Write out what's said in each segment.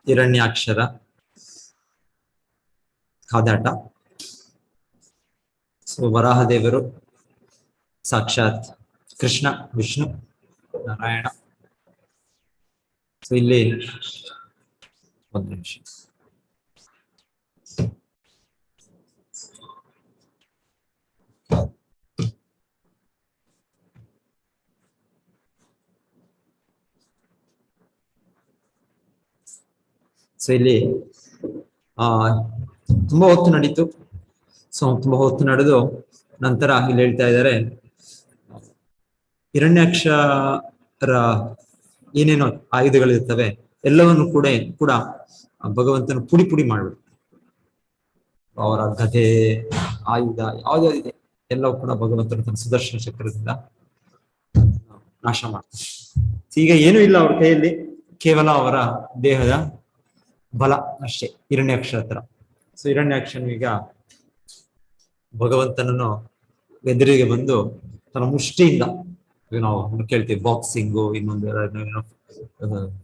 ಹಿರಣ್ಯಾಕ್ಷರ ಕಾದಾಟ. So ವರಾಹದೇವರು ಸಾಕ್ಷಾತ್ Krishna, Vishnu, Narayana. So ಇಲ್ಲಿ ಒಂದು ನಿಮಿಷ. ಸೊ ಇಲ್ಲಿ ತುಂಬಾ ಹೊತ್ತು ನಡೀತು. ಸೊ ತುಂಬಾ ಹೊತ್ತು ನಡೆದು ನಂತರ ಇಲ್ಲಿ ಹೇಳ್ತಾ ಇದ್ದಾರೆ, ಹಿರಣ್ಯಾಕ್ಷರ ಏನೇನೋ ಆಯುಧಗಳಿರ್ತವೆ ಎಲ್ಲವನ್ನು ಕೂಡ ಭಗವಂತನ ಪುಡಿ ಪುಡಿ ಮಾಡ್ಬಿಡ್ತಾರೆ. ಅವರ ಗದೆ, ಆಯುಧ ಯಾವ್ದಾವ್ದಿದೆ ಎಲ್ಲವೂ ಕೂಡ ಭಗವಂತನ ತನ್ನ ಸುದರ್ಶನ ಚಕ್ರದಿಂದ ನಾಶ ಮಾಡ್ತಾರೆ. ಈಗ ಏನೂ ಇಲ್ಲ ಅವ್ರ ಕೈಯಲ್ಲಿ, ಕೇವಲ ಅವರ ದೇಹದ ಬಲ ಅಷ್ಟೇ ಹಿರಣ್ಯಾಕ್ಷ ಹತ್ರ. ಸೊ ಹಿರಣ್ಯಾಕ್ಷನು ಈಗ ಭಗವಂತನನ್ನು ಎದುರಿಗೆ ಬಂದು ತನ್ನ ಮುಷ್ಟಿಯಿಂದ, ನಾವು ಕೇಳ್ತೀವಿ ಬಾಕ್ಸಿಂಗು, ಇನ್ನೊಂದು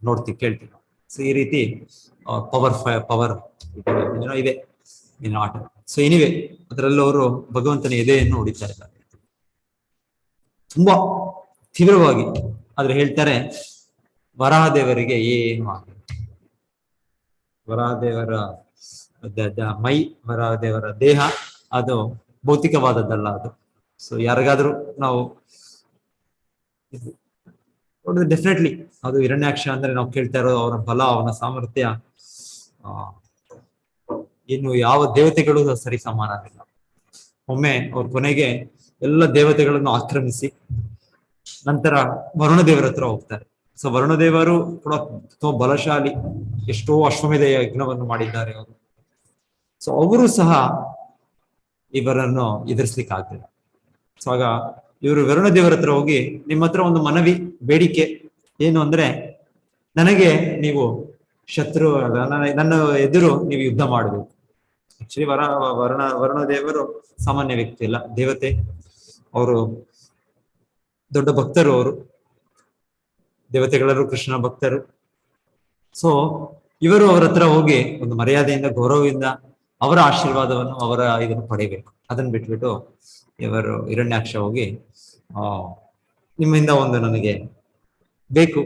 ನೋಡ್ತೀವಿ, ಕೇಳ್ತೀವಿ. ಸೊ ಈ ರೀತಿ ಪವರ್ ಏನೋ ಇದೆ ಏನೋ ಆಟ. ಸೊ ಎನಿವೆ ಅದರಲ್ಲೂ ಅವರು ಭಗವಂತನ ಎದೆಯನ್ನು ಹೊಡಿತಾ ಇದ್ದಾರೆ ತುಂಬಾ ತೀವ್ರವಾಗಿ. ಆದ್ರೆ ಹೇಳ್ತಾರೆ ವರಾಹದೇವರಿಗೆ ಏನು ಆಗಿಲ್ಲ. ವರಾಹದೇವರ ಮೈ, ವರಾಹದೇವರ ದೇಹ ಅದು ಭೌತಿಕವಾದದ್ದಲ್ಲ ಅದು. ಸೊ ಯಾರಿಗಾದ್ರೂ ನಾವು ಡೆಫಿನೆಟ್ಲಿ ಅದು ಹಿರಣ್ಯಾಕ್ಷ ಅಂದ್ರೆ ನಾವು ಕೇಳ್ತಾ ಇರೋದು ಅವನ ಬಲ, ಅವನ ಸಾಮರ್ಥ್ಯ ಇನ್ನು ಯಾವ ದೇವತೆಗಳು ಸರಿ ಸಮಾನವಿಲ್ಲ. ಒಮ್ಮೆ ಅವ್ರ ಕೊನೆಗೆ ಎಲ್ಲ ದೇವತೆಗಳನ್ನು ಆಕ್ರಮಿಸಿ ನಂತರ ವರುಣದೇವರ ಹತ್ರ ಹೋಗ್ತಾರೆ. ಸೊ ವರುಣದೇವರು ಕೂಡ ತುಂಬಾ ಬಲಶಾಲಿ, ಎಷ್ಟೋ ಅಶ್ವಮೇಧ ಯಜ್ಞವನ್ನು ಮಾಡಿದ್ದಾರೆ ಅವರು. ಸೊ ಅವರು ಸಹ ಇವರನ್ನು ಎದುರಿಸ್ಲಿಕ್ಕೆ ಆಗ್ತಿಲ್ಲ. ಸೊ ಆಗ ಇವರು ವರುಣದೇವರ ಹತ್ರ ಹೋಗಿ, ನಿಮ್ಮ ಹತ್ರ ಒಂದು ಮನವಿ, ಬೇಡಿಕೆ ಏನು ಅಂದ್ರೆ, ನನಗೆ ನೀವು ಶತ್ರು, ನನ್ನ ಎದುರು ನೀವು ಯುದ್ಧ ಮಾಡಬೇಕು. ಆಕ್ಚುಲಿ ವರುಣದೇವರು ಸಾಮಾನ್ಯ ವ್ಯಕ್ತಿ ಅಲ್ಲ, ದೇವತೆ. ಅವರು ದೊಡ್ಡ ಭಕ್ತರು, ಅವರು ದೇವತೆಗಳರು ಕೃಷ್ಣನ ಭಕ್ತರು. ಸೊ ಇವರು ಅವರ ಹತ್ರ ಹೋಗಿ ಒಂದು ಮರ್ಯಾದೆಯಿಂದ, ಗೌರವದಿಂದ ಅವರ ಆಶೀರ್ವಾದವನ್ನು, ಅವರ ಇದನ್ನು ಪಡೆಯಬೇಕು. ಅದನ್ನ ಬಿಟ್ಬಿಟ್ಟು ಇವರು ಹಿರಣ್ಯಾಕ್ಷ ಹೋಗಿ ನಿಮ್ಮಿಂದ ಒಂದು ನನಗೆ ಬೇಕು,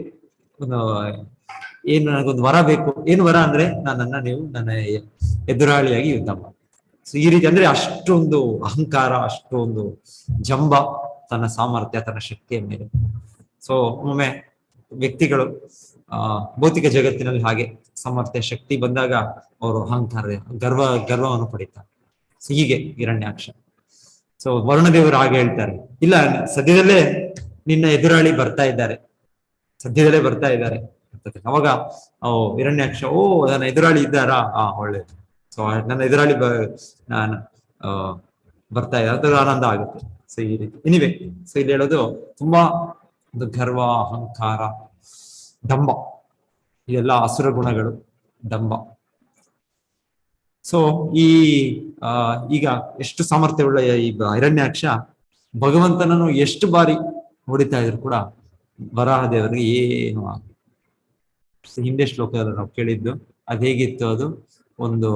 ಒಂದು ಏನು, ನನಗೊಂದು ವರ ಬೇಕು. ಏನು ವರ ಅಂದ್ರೆ, ನೀವು ನನ್ನ ಎದುರಾಳಿಯಾಗಿ ಯುದ್ಧ ಮಾಡಿ. ಸೊ ಈ ರೀತಿ ಅಂದ್ರೆ ಅಷ್ಟೊಂದು ಅಹಂಕಾರ, ಅಷ್ಟೊಂದು ಜಂಬ ತನ್ನ ಸಾಮರ್ಥ್ಯ, ತನ್ನ ಶಕ್ತಿಯ ಮೇಲೆ. ಸೊ ಒಮ್ಮೆ ವ್ಯಕ್ತಿಗಳು ಭೌತಿಕ ಜಗತ್ತಿನಲ್ಲಿ ಹಾಗೆ ಸಾಮರ್ಥ್ಯ, ಶಕ್ತಿ ಬಂದಾಗ ಅವರು ಅಹಂಕಾರ, ಗರ್ವವನ್ನು ಪಡಿತಾರೆ. ಸೊ ಹೀಗೆ ಹಿರಣ್ಯಾಕ್ಷ. ಸೊ ವರುಣದೇವರು ಹಾಗೆ ಹೇಳ್ತಾರೆ, ಇಲ್ಲ ಸದ್ಯದಲ್ಲೇ ನಿನ್ನ ಎದುರಾಳಿ ಬರ್ತಾ ಇದ್ದಾರೆ, ಸದ್ಯದಲ್ಲೇ ಬರ್ತಾ ಇದ್ದಾರೆ. ಅವಾಗ ಹಿರಣ್ಯಾಕ್ಷ, ನನ್ನ ಎದುರಾಳಿ ಇದ್ದಾರಾ, ಒಳ್ಳೇದು. ಸೊ ನನ್ನ ಎದುರಾಳಿ ನಾನು ಬರ್ತಾ ಇದ್ದಾರೆ, ಅದು ಆನಂದ ಆಗುತ್ತೆ. ಸೊ ಈ ರೀತಿ ಎನಿವೆ. ಸೊ ಇಲ್ಲಿ ಹೇಳೋದು ತುಂಬಾ ಒಂದು ಗರ್ವ, ಅಹಂಕಾರ, ಡಂಬ, ಇದೆಲ್ಲ ಅಸುರ ಗುಣಗಳು, ಡಂಬ. ಸೊ ಈಗ ಎಷ್ಟು ಸಾಮರ್ಥ್ಯವುಳ್ಳ ಈ ಹಿರಣ್ಯಾಕ್ಷ ಭಗವಂತನನ್ನು ಎಷ್ಟು ಬಾರಿ ಹೊಡಿತಾ ಇದ್ರು ಕೂಡ ವರಾಹದೇವರಿಗೆ ಏನು ಆಗ. ಹಿಂದೆ ಶ್ಲೋಕದಲ್ಲಿ ನಾವು ಕೇಳಿದ್ದು ಅದು ಹೇಗಿತ್ತು, ಅದು ಒಂದು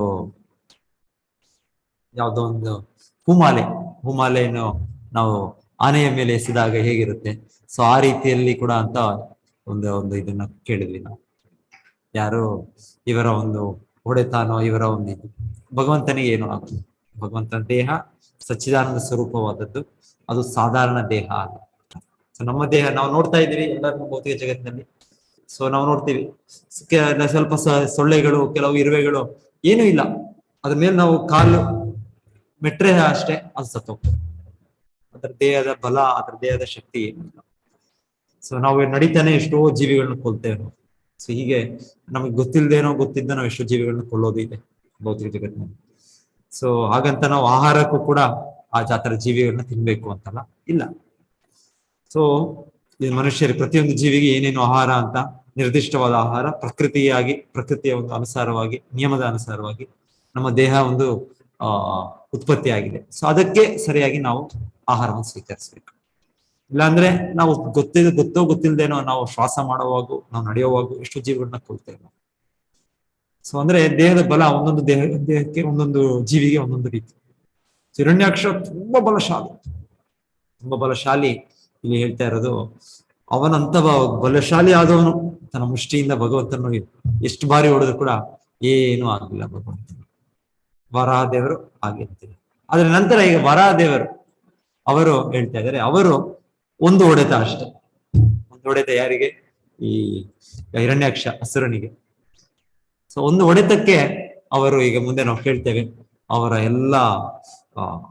ಯಾವುದೋ ಒಂದು ಹೂಮಾಲೆಯನ್ನು ನಾವು ಆನೆಯ ಮೇಲೆ ಎಸೆದಾಗ ಹೇಗಿರುತ್ತೆ, ಸೊ ಆ ರೀತಿಯಲ್ಲಿ ಕೂಡ ಅಂತ ಒಂದು ಇದನ್ನ ಕೇಳಿದ್ವಿ ನಾವು. ಯಾರು ಇವರ ಒಂದು ಹೊಡೆತಾನೋ, ಇವರ ಒಂದು ಇದು ಭಗವಂತನಿಗೆ ಏನು ಆಗುತ್ತೆ. ಭಗವಂತನ ದೇಹ ಸಚ್ಚಿದಾನಂದ ಸ್ವರೂಪವಾದದ್ದು, ಅದು ಸಾಧಾರಣ ದೇಹ ಅಲ್ಲ. ಸೊ ನಮ್ಮ ದೇಹ ನಾವು ನೋಡ್ತಾ ಇದ್ದೀವಿ ಎಲ್ಲರೂ ಭೌತಿಕ ಜಗತ್ತಿನಲ್ಲಿ. ಸೊ ನಾವು ನೋಡ್ತೀವಿ ಸ್ವಲ್ಪ ಸೊಳ್ಳೆಗಳು, ಕೆಲವು ಇರುವೆಗಳು, ಏನೂ ಇಲ್ಲ, ಅದ್ರ ಮೇಲೆ ನಾವು ಕಾಲು ಮೆಟ್ರೆ ಅಷ್ಟೇ ಅದು ಸತ್ತೋಗ್ತದೆ. ಅದರ ದೇಹದ ಬಲ, ಅದರ ದೇಹದ ಶಕ್ತಿ ಏನಿಲ್ಲ. ಸೊ ನಾವು ನಡೀತಾನೆ ಎಷ್ಟೋ ಜೀವಿಗಳನ್ನ ಕೊಲ್ತೇವೆ ನಾವು. ಸೊ ಹೀಗೆ ನಮಗೆ ಗೊತ್ತಿದ್ದ ನಾವು ಎಷ್ಟೋ ಜೀವಿಗಳನ್ನ ಕೊಲ್ಲೋದು ಇದೆ ಭೌತಿಕ ಜಗತ್ತಿನಲ್ಲಿ. ಸೊ ಹಾಗಂತ ನಾವು ಆಹಾರಕ್ಕೂ ಕೂಡ ಆ ಜಾತರ ಜೀವಿಗಳನ್ನ ತಿನ್ಬೇಕು ಅಂತಲ್ಲ, ಇಲ್ಲ. ಸೊ ಈ ಮನುಷ್ಯರಿಗೆ, ಪ್ರತಿಯೊಂದು ಜೀವಿಗೆ ಏನೇನು ಆಹಾರ ಅಂತ ನಿರ್ದಿಷ್ಟವಾದ ಆಹಾರ, ಪ್ರಕೃತಿಯ ಒಂದು ಅನುಸಾರವಾಗಿ, ನಿಯಮದ ಅನುಸಾರವಾಗಿ ನಮ್ಮ ದೇಹ ಒಂದು ಉತ್ಪತ್ತಿ ಆಗಿದೆ. ಸೊ ಅದಕ್ಕೆ ಸರಿಯಾಗಿ ನಾವು ಆಹಾರವನ್ನು ಸ್ವೀಕರಿಸಬೇಕು. ಇಲ್ಲಾಂದ್ರೆ ನಾವು ಗೊತ್ತಿಲ್ದೇನೋ ನಾವು ಶ್ವಾಸ ಮಾಡುವಾಗ, ನಾವು ನಡೆಯುವಾಗ ಎಷ್ಟೋ ಜೀವಿಗಳನ್ನ ಕೊಲ್ತೇವೆ ನಾವು. ಸೊ ಅಂದ್ರೆ ದೇಹದ ಬಲ ಒಂದೊಂದು ದೇಹಕ್ಕೆ ಒಂದೊಂದು ಜೀವಿಗೆ ಒಂದೊಂದು ರೀತಿ. ಹಿರಣ್ಯಾಕ್ಷ ತುಂಬಾ ಬಲಶಾಲಿ, ತುಂಬಾ ಬಲಶಾಲಿ. ಇಲ್ಲಿ ಹೇಳ್ತಾ ಇರೋದು ಅವನಂತ ಬಲಶಾಲಿ ಆದವನು ತನ್ನ ಮುಷ್ಟಿಯಿಂದ ಭಗವಂತನ ಎಷ್ಟು ಬಾರಿ ಹೊಡೆದ್ರು ಕೂಡ ಏನೂ ಆಗಲಿಲ್ಲ ಭಗವಂತ. ವರಾಹದೇವರು ಆಗಿರ್ತಾರೆ. ಆದ್ರೆ ನಂತರ ಈಗ ವರಾಹದೇವರು ಅವರು ಹೇಳ್ತಾ ಇದ್ದಾರೆ, ಅವರು ಒಂದು ಹೊಡೆತ ಅಷ್ಟೇ, ಒಂದು ಹೊಡೆತ ಯಾರಿಗೆ? ಈ ಹಿರಣ್ಯಾಕ್ಷ ಅಸುರನಿಗೆ. ಸೊ ಒಂದು ಹೊಡೆತಕ್ಕೆ ಅವರು ಈಗ ಮುಂದೆ ನಾವು ಕೇಳ್ತೇವೆ ಅವರ ಎಲ್ಲ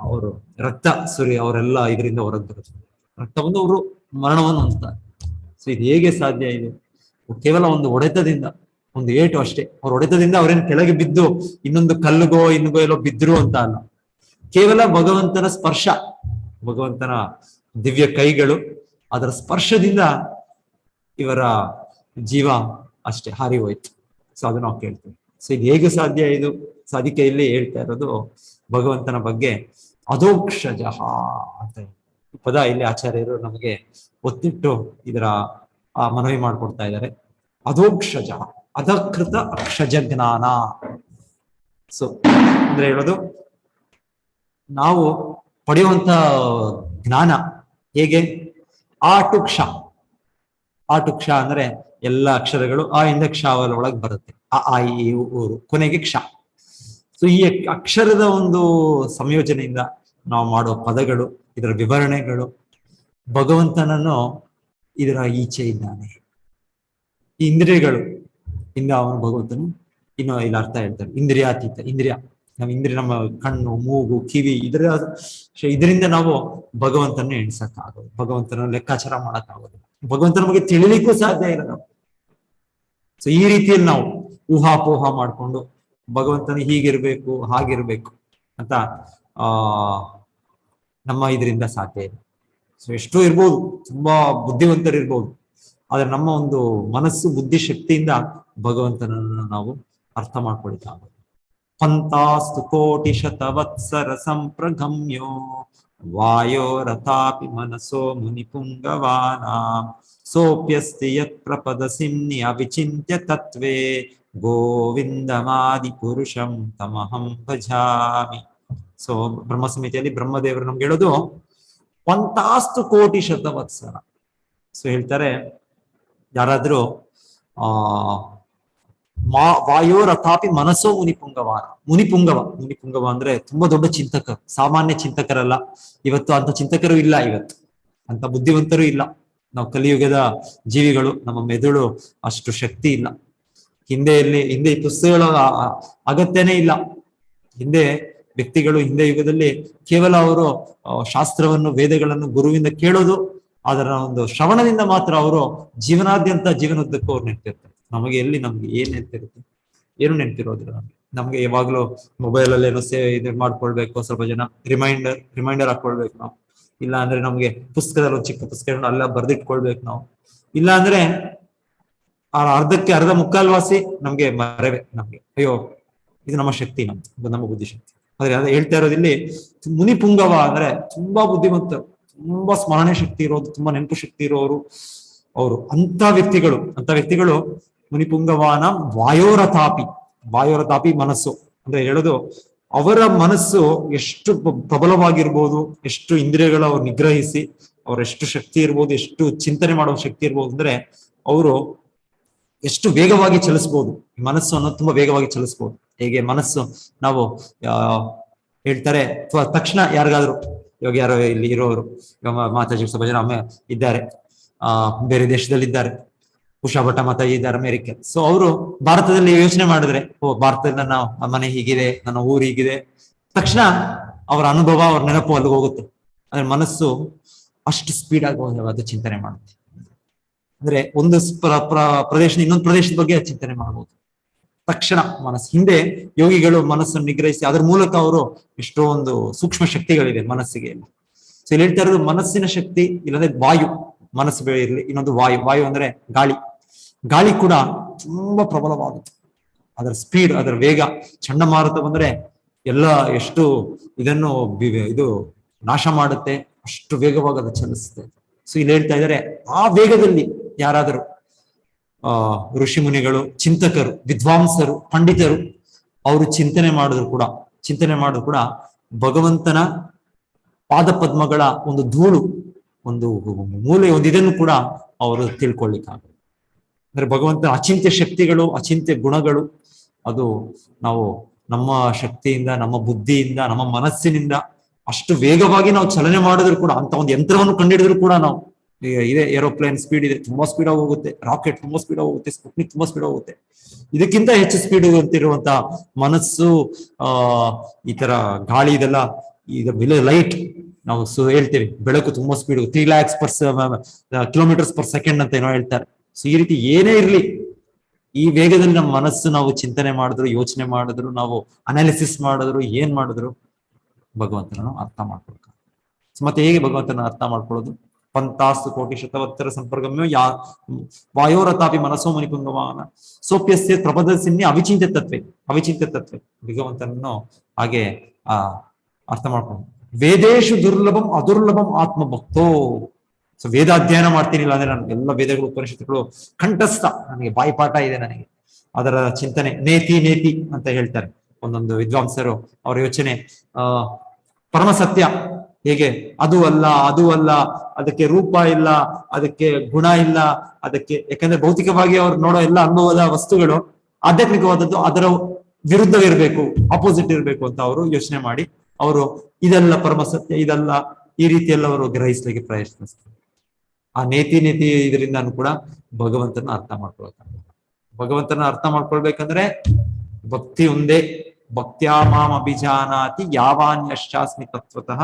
ಅವರು ರಕ್ತ ಸುರಿ ಅವರೆಲ್ಲ ಇದರಿಂದ ಹೊರಗೆ ಬರುತ್ತೆ, ರಕ್ತ ಬಂದು ಅವರು ಮರಣವನ್ನು ಹೊಂದ್ತಾರೆ. ಸೊ ಇದು ಹೇಗೆ ಸಾಧ್ಯ ಇದೆ? ಕೇವಲ ಒಂದು ಹೊಡೆತದಿಂದ, ಒಂದು ಏಟು ಅಷ್ಟೇ. ಅವ್ರ ಹೊಡೆತದಿಂದ ಅವ್ರೇನು ಕೆಳಗೆ ಬಿದ್ದು ಇನ್ನೊಂದು ಕಲ್ಲುಗೋ ಇನ್ನುಗೋ ಎಲ್ಲೋ ಬಿದ್ರು ಅಂತ ಅಲ್ಲ, ಕೇವಲ ಭಗವಂತನ ಸ್ಪರ್ಶ, ಭಗವಂತನ ದಿವ್ಯ ಕೈಗಳು, ಅದರ ಸ್ಪರ್ಶದಿಂದ ಇವರ ಜೀವ ಅಷ್ಟೇ ಹಾರಿ ಹೋಯ್ತು. ಸೊ ಅದು ನಾವು ಕೇಳ್ತೇವೆ. ಸೊ ಇದು ಹೇಗೆ ಸಾಧ್ಯ? ಇದು ಅದಕ್ಕೆ ಇಲ್ಲಿ ಹೇಳ್ತಾ ಇರೋದು ಭಗವಂತನ ಬಗ್ಗೆ ಅಧೋಕ್ಷಜ ಅಂತ ಪದ ಇಲ್ಲಿ ಆಚಾರ್ಯರು ನಮಗೆ ಒತ್ತಿಟ್ಟು ಇದರ ಮನವಿ ಮಾಡ್ಕೊಡ್ತಾ ಇದ್ದಾರೆ. ಅಧೋಕ್ಷಜ, ಅಧಕೃತ ಅಕ್ಷಜ ಜ್ಞಾನ. ಸೊ ಅಂದ್ರೆ ಹೇಳೋದು ನಾವು ಪಡೆಯುವಂತ ಜ್ಞಾನ ಹೇಗೆ? ಆಟುಕ್ಷ. ಆಟುಕ್ಷ ಅಂದ್ರೆ ಎಲ್ಲ ಅಕ್ಷರಗಳು ಆ ಇಂದ ಕ್ಷ ಒಳಗೆ ಬರುತ್ತೆ. ಆ ಈ ಊರು ಕೊನೆಗೆ ಕ್ಷ. ಸೊ ಈ ಅಕ್ಷರದ ಒಂದು ಸಂಯೋಜನೆಯಿಂದ ನಾವು ಮಾಡೋ ಪದಗಳು, ಇದರ ವಿವರಣೆಗಳು, ಭಗವಂತನನ್ನು ಇದರ ಈಚೆ ಇದ್ದಾನೆ. ಈ ಇಂದ್ರಿಯಗಳು ಇಂದ ಅವನು ಭಗವಂತನು ಇನ್ನು ಇಲ್ಲಿ ಅರ್ಥ ಹೇಳ್ತಾರೆ, ಇಂದ್ರಿಯಾತೀತ. ಇಂದ್ರಿಯ ನಮ್ಮ ಕಣ್ಣು, ಮೂಗು, ಕಿವಿ, ಇದರಿಂದ ನಾವು ಭಗವಂತನ ಎಣಿಸಕ್ಕಾಗೋದು, ಭಗವಂತನ ಲೆಕ್ಕಾಚಾರ ಮಾಡಕ್ಕಾಗೋದು, ಭಗವಂತನ ಬಗ್ಗೆ ತಿಳಿಲಿಕ್ಕೂ ಸಾಧ್ಯ ಇಲ್ಲ ನಾವು. ಸೊ ಈ ರೀತಿಯಲ್ಲಿ ನಾವು ಊಹಾಪೋಹ ಮಾಡ್ಕೊಂಡು ಭಗವಂತನ ಹೀಗಿರ್ಬೇಕು ಹಾಗಿರ್ಬೇಕು ಅಂತ ನಮ್ಮ ಇದರಿಂದ ಸಾಧ್ಯ ಇದೆ. ಸೊ ಎಷ್ಟೋ ಇರ್ಬೋದು, ತುಂಬಾ ಬುದ್ಧಿವಂತರು ಇರ್ಬೋದು, ಆದ್ರೆ ನಮ್ಮ ಒಂದು ಮನಸ್ಸು ಬುದ್ಧಿ ಶಕ್ತಿಯಿಂದ ಭಗವಂತನನ್ನು ನಾವು ಅರ್ಥ ಮಾಡ್ಕೊಳ್ತಾಗ ಪಂತಾಸ್ತು ಕೋಟಿ ಶತವತ್ಸರ ಸಂಪ್ರಗಮ್ಯೋ ವಾಯೋ ರಥಾಪಿ ಮನಸೋ ಮುನಿಪುಂಗವಾನ ಸೋಪ್ಯಸ್ತಿ ಯತ್ ಪ್ರಪದಸಿಮ್ನಿ ಅವಿಚಿಂತ್ಯ ತತ್ವೇ ಗೋವಿಂದಮಾದಿ ಪುರುಷಂ ತಮಹಂ ಭಜಾಮಿ. ಸೊ ಬ್ರಹ್ಮ ಸಮಿತಿಯಲ್ಲಿ ಬ್ರಹ್ಮದೇವರು ನಮ್ಗೆ ಹೇಳೋದು ಪಂತಾಸ್ತು ಕೋಟಿ ಶತವತ್ಸರ. ಸೊ ಹೇಳ್ತಾರೆ, ಯಾರಾದ್ರೂ ವಾಯೋರಥಾಪಿ ಮನಸ್ಸೋ ಮುನಿಪುಂಗವಾನ. ಮುನಿಪುಂಗವ ಅಂದ್ರೆ ತುಂಬಾ ದೊಡ್ಡ ಚಿಂತಕರು, ಸಾಮಾನ್ಯ ಚಿಂತಕರಲ್ಲ. ಇವತ್ತು ಅಂತ ಚಿಂತಕರು ಇಲ್ಲ, ಇವತ್ತು ಅಂತ ಬುದ್ಧಿವಂತರು ಇಲ್ಲ. ನಾವು ಕಲಿಯುಗದ ಜೀವಿಗಳು, ನಮ್ಮ ಮೆದುಳು ಅಷ್ಟು ಶಕ್ತಿ ಇಲ್ಲ. ಹಿಂದೆ ಈ ಪುಸ್ತಕಗಳ ಅಗತ್ಯನೇ ಇಲ್ಲ. ಹಿಂದೆ ವ್ಯಕ್ತಿಗಳು ಹಿಂದೆ ಯುಗದಲ್ಲಿ ಕೇವಲ ಅವರು ಶಾಸ್ತ್ರವನ್ನು, ವೇದಗಳನ್ನು ಗುರುವಿಂದ ಕೇಳೋದು, ಅದರ ಒಂದು ಶ್ರವಣದಿಂದ ಮಾತ್ರ ಅವರು ಜೀವನಾದ್ಯಂತ ಜೀವನೋದ್ದಕ್ಕೂ ಅವ್ರು ನೆನಪಿರ್ತಾರೆ. ನಮಗೆ ಏನ್ ನೆನಪಿರುತ್ತೆ? ಏನು ನೆನಪಿರೋದಿಲ್ಲ ನಮ್ಗೆ ಯಾವಾಗ್ಲೂ ಮೊಬೈಲ್ ಅಲ್ಲಿ ಏನೋ ಇದು ಮಾಡ್ಕೊಳ್ಬೇಕು, ಸ್ವಲ್ಪ ಜನ ರಿಮೈಂಡರ್ ಹಾಕೊಳ್ಬೇಕು ನಾವು. ಇಲ್ಲ ಅಂದ್ರೆ ನಮ್ಗೆ ಪುಸ್ತಕದಲ್ಲಿ ಒಂದು ಚಿಕ್ಕ ಪುಸ್ತಕ ಅಲ್ಲ ಬರ್ದಿಟ್ಕೊಳ್ಬೇಕು ನಾವು. ಇಲ್ಲ ಅಂದ್ರೆ ಅರ್ಧ ಮುಕ್ಕಾಲ್ವಾಸಿ ನಮ್ಗೆ ಮರವೆ. ನಮ್ಗೆ ಅಯ್ಯೋ ಇದು ನಮ್ಮ ಶಕ್ತಿ, ನಮ್ಮ ಬುದ್ಧಿಶಕ್ತಿ. ಆದ್ರೆ ಅದ ಹೇಳ್ತಾ ಇರೋದಿಲ್ಲಿ ಮುನಿಪುಂಗವ ಅಂದ್ರೆ ತುಂಬಾ ಬುದ್ಧಿವಂತರು, ತುಂಬಾ ಸ್ಮರಣೆ ಶಕ್ತಿ ಇರೋದು, ತುಂಬಾ ನೆನಪು ಶಕ್ತಿ ಇರೋರು ಅವರು. ಅಂತ ವ್ಯಕ್ತಿಗಳು ಮುನಿಪುಂಗವಾನ ವಾಯೋರಥಾಪಿ ಮನಸ್ಸು ಅಂದ್ರೆ ಹೇಳೋದು, ಅವರ ಮನಸ್ಸು ಎಷ್ಟು ಪ್ರಬಲವಾಗಿರ್ಬೋದು, ಎಷ್ಟು ಇಂದ್ರಿಯಗಳ ಅವ್ರು ನಿಗ್ರಹಿಸಿ ಅವರೆಷ್ಟು ಶಕ್ತಿ ಇರ್ಬೋದು, ಎಷ್ಟು ಚಿಂತನೆ ಮಾಡೋ ಶಕ್ತಿ ಇರ್ಬೋದು ಅಂದ್ರೆ ಅವರು ಎಷ್ಟು ವೇಗವಾಗಿ ಚಲಿಸ್ಬೋದು. ಮನಸ್ಸು ಅನ್ನೋದು ತುಂಬಾ ವೇಗವಾಗಿ ಚಲಿಸ್ಬೋದು. ಹೇಗೆ ಮನಸ್ಸು ನಾವು ಹೇಳ್ತಾರೆ ತಕ್ಷಣ ಯಾರಿಗಾದ್ರು, ಇವಾಗ ಯಾರೋ ಇಲ್ಲಿ ಇರೋರು, ಇವಾಗ ಮಾತಾಜಿ ಸ್ವಲ್ಪ ಜನ ಇದ್ದಾರೆ, ಬೇರೆ ದೇಶದಲ್ಲಿ ಇದ್ದಾರೆ, ಉಷಾ ಭಟ್ಟ ಮಾತಾಜಿ ಇದ್ದಾರೆ ಅಮೆರಿಕ. ಸೊ ಅವರು ಭಾರತದಲ್ಲಿ ಯೋಚನೆ ಮಾಡಿದ್ರೆ, ಭಾರತದಲ್ಲಿ ನನ್ನ ಮನೆ ಹೀಗಿದೆ, ನನ್ನ ಊರು ಹೀಗಿದೆ, ತಕ್ಷಣ ಅವರ ಅನುಭವ, ಅವ್ರ ನೆನಪು ಅಲ್ಲಿಗೆ ಹೋಗುತ್ತೆ. ಅಂದ್ರೆ ಮನಸ್ಸು ಅಷ್ಟು ಸ್ಪೀಡ್ ಆಗಿ ಅದು ಚಿಂತನೆ ಮಾಡುತ್ತೆ. ಅಂದ್ರೆ ಒಂದು ಪ್ರದೇಶದ ಇನ್ನೊಂದು ಪ್ರದೇಶದ ಬಗ್ಗೆ ಚಿಂತನೆ ಮಾಡಬಹುದು ತಕ್ಷಣ ಮನಸ್ಸು. ಹಿಂದೆ ಯೋಗಿಗಳು ಮನಸ್ಸನ್ನು ನಿಗ್ರಹಿಸಿ ಅದ್ರ ಮೂಲಕ ಅವರು ಎಷ್ಟೋ ಒಂದು ಸೂಕ್ಷ್ಮ ಶಕ್ತಿಗಳಿದೆ ಮನಸ್ಸಿಗೆ. ಸೊ ಇಲ್ಲಿ ಹೇಳ್ತಾ ಇರೋದು ಮನಸ್ಸಿನ ಶಕ್ತಿ, ಇಲ್ಲಂದ್ರೆ ವಾಯು, ಮನಸ್ಸು ಇರಲಿ, ಇನ್ನೊಂದು ವಾಯು ಅಂದ್ರೆ ಗಾಳಿ ಕೂಡ ತುಂಬಾ ಪ್ರಬಲವಾಗುತ್ತೆ. ಅದರ ಸ್ಪೀಡ್, ಅದರ ವೇಗ. ಚಂಡಮಾರುತ ಬಂದ್ರೆ ಎಲ್ಲ ಎಷ್ಟು ಇದು ನಾಶ ಮಾಡುತ್ತೆ, ಅಷ್ಟು ವೇಗವಾಗಿ ಅದು ಚಲಿಸುತ್ತೆ. ಸೊ ಇಲ್ಲಿ ಹೇಳ್ತಾ ಇದ್ದಾರೆ, ಆ ವೇಗದಲ್ಲಿ ಯಾರಾದರೂ ಋಷಿ ಮುನಿಗಳು, ಚಿಂತಕರು, ವಿದ್ವಾಂಸರು, ಪಂಡಿತರು ಅವರು ಚಿಂತನೆ ಮಾಡಿದ್ರು ಕೂಡ ಭಗವಂತನ ಪಾದ ಪದ್ಮಗಳ ಒಂದು ಧೂಳು, ಒಂದು ಮೂಲೆ, ಒಂದು ಇದನ್ನು ಕೂಡ ಅವರು ತಿಳ್ಕೊಳ್ಳಿಕ್ಕಾಗ. ಅಂದ್ರೆ ಭಗವಂತನ ಅಚಿಂತ್ಯ ಶಕ್ತಿಗಳು, ಅಚಿಂತ್ಯ ಗುಣಗಳು, ಅದು ನಾವು ನಮ್ಮ ಶಕ್ತಿಯಿಂದ, ನಮ್ಮ ಬುದ್ಧಿಯಿಂದ, ನಮ್ಮ ಮನಸ್ಸಿನಿಂದ ಅಷ್ಟು ವೇಗವಾಗಿ ನಾವು ಚಲನೆ ಮಾಡಿದ್ರು ಕೂಡ, ಅಂತ ಒಂದು ಯಂತ್ರವನ್ನು ಕಂಡಿಡಿದ್ರು ಕೂಡ ನಾವು ಇದೆ, ಏರೋಪ್ಲೇನ್ ಸ್ಪೀಡ್ ಇದೆ, ತುಂಬಾ ಸ್ಪೀಡ್ ಆಗಿ ಹೋಗುತ್ತೆ, ರಾಕೆಟ್ ತುಂಬಾ ಸ್ಪೀಡ್ ಆಗಿ ಹೋಗುತ್ತೆ, ಸ್ಪುಟ್ನಿಕ್ ತುಂಬಾ ಸ್ಪೀಡ್ ಹೋಗುತ್ತೆ, ಇದಕ್ಕಿಂತ ಹೆಚ್ಚು ಸ್ಪೀಡ್ ಅಂತಿರುವಂತ ಮನಸ್ಸು, ಈ ತರ ಗಾಳಿ, ಇದೆಲ್ಲ ಈಗ ಲೈಟ್ ನಾವು ಹೇಳ್ತೇವೆ, ಬೆಳಕು ತುಂಬಾ speed 3 lakhs kilometres per second ಅಂತ ಏನೋ ಹೇಳ್ತಾರೆ. ಸೊ ಈ ರೀತಿ ಏನೇ ಇರ್ಲಿ, ಈ ವೇಗದಲ್ಲಿ ನಮ್ಮ ಮನಸ್ಸು ನಾವು ಚಿಂತನೆ ಮಾಡಿದ್ರು, ಯೋಚನೆ ಮಾಡಿದ್ರು, ನಾವು ಅನಾಲಿಸಿಸ್ ಮಾಡಿದ್ರು, ಏನ್ ಮಾಡಿದ್ರು ಭಗವಂತನನ್ನು ಅರ್ಥ ಮಾಡ್ಕೊಳ್ಕ. ಮತ್ತೆ ಹೇಗೆ ಭಗವಂತನ ಅರ್ಥ ಮಾಡ್ಕೊಳ್ಳೋದು? ಪಂತಾಸ್ತು ಕೋಟಿ ಶತವತ್ತರ ಸಂಪರ್ಗಮ್ಯೋ ವಾಯೋರತಾಪಿ ಮನಸ್ಸೋ ಮಣಿಪುಂಗಮಾನ ಸೋಪ್ಯಸ್ಯ ಪ್ರಪದಸಿನ್ಯ ಅವಿಚಿಂತ್ಯ ತತ್ವೆ. ಭಗವಂತನನ್ನು ಹಾಗೆ ಅರ್ಥ ಮಾಡ್ಕೊಂಡು, ವೇದೇಶು ದುರ್ಲಭಂ ಅದುರ್ಲಭಂ ಆತ್ಮಭಕ್ತೋ. ಸೊ ವೇದ ಅಧ್ಯಯನ ಮಾಡ್ತೀನಿಲ್ಲ ಅಂದ್ರೆ ನಾನು ಎಲ್ಲ ವೇದಗಳು, ಉಪನಿಷತ್ತುಗಳು ಕಂಠಸ್ಥ, ನನಗೆ ಬಾಯಿಪಾಠ ಇದೆ, ನನಗೆ ಅದರ ಚಿಂತನೆ ನೇತಿ ಅಂತ ಹೇಳ್ತಾರೆ ಒಂದೊಂದು ವಿದ್ವಾಂಸರು. ಅವರ ಯೋಚನೆ ಪರಮ ಸತ್ಯ ಹೇಗೆ, ಅದು ಅಲ್ಲ, ಅದಕ್ಕೆ ರೂಪ ಇಲ್ಲ, ಅದಕ್ಕೆ ಗುಣ ಇಲ್ಲ, ಅದಕ್ಕೆ, ಯಾಕಂದ್ರೆ ಭೌತಿಕವಾಗಿ ಅವ್ರು ನೋಡೋ ಎಲ್ಲ ಅನುಭವದ ವಸ್ತುಗಳು ಆಧ್ಯಾತ್ಮಿಕವಾದದ್ದು ಅದರ ವಿರುದ್ಧವಿರ್ಬೇಕು, ಆಪೋಸಿಟ್ ಇರ್ಬೇಕು ಅಂತ ಅವರು ಯೋಚನೆ ಮಾಡಿ, ಅವರು ಇದೆಲ್ಲ ಪರಮ ಸತ್ಯ, ಇದಲ್ಲ, ಈ ರೀತಿಯೆಲ್ಲ ಅವರು ಗ್ರಹಿಸ್ಲಿಕ್ಕೆ ಪ್ರಯತ್ನಿಸ್ತಾರೆ. ಆ ನೇತಿ ಇದರಿಂದ ಕೂಡ ಭಗವಂತನ ಅರ್ಥ ಮಾಡ್ಕೊಳ್ತಾರೆ. ಭಗವಂತನ ಅರ್ಥ ಮಾಡ್ಕೊಳ್ಬೇಕಂದ್ರೆ ಭಕ್ತಿ ಒಂದೇ. ಭಕ್ತ್ಯಾ ಮಾಂ ಅಭಿಜಾನಾತಿ ಯಾವಾನ್ಯಶ್ಚಾಸ್ಮಿ ತತ್ವತಃ.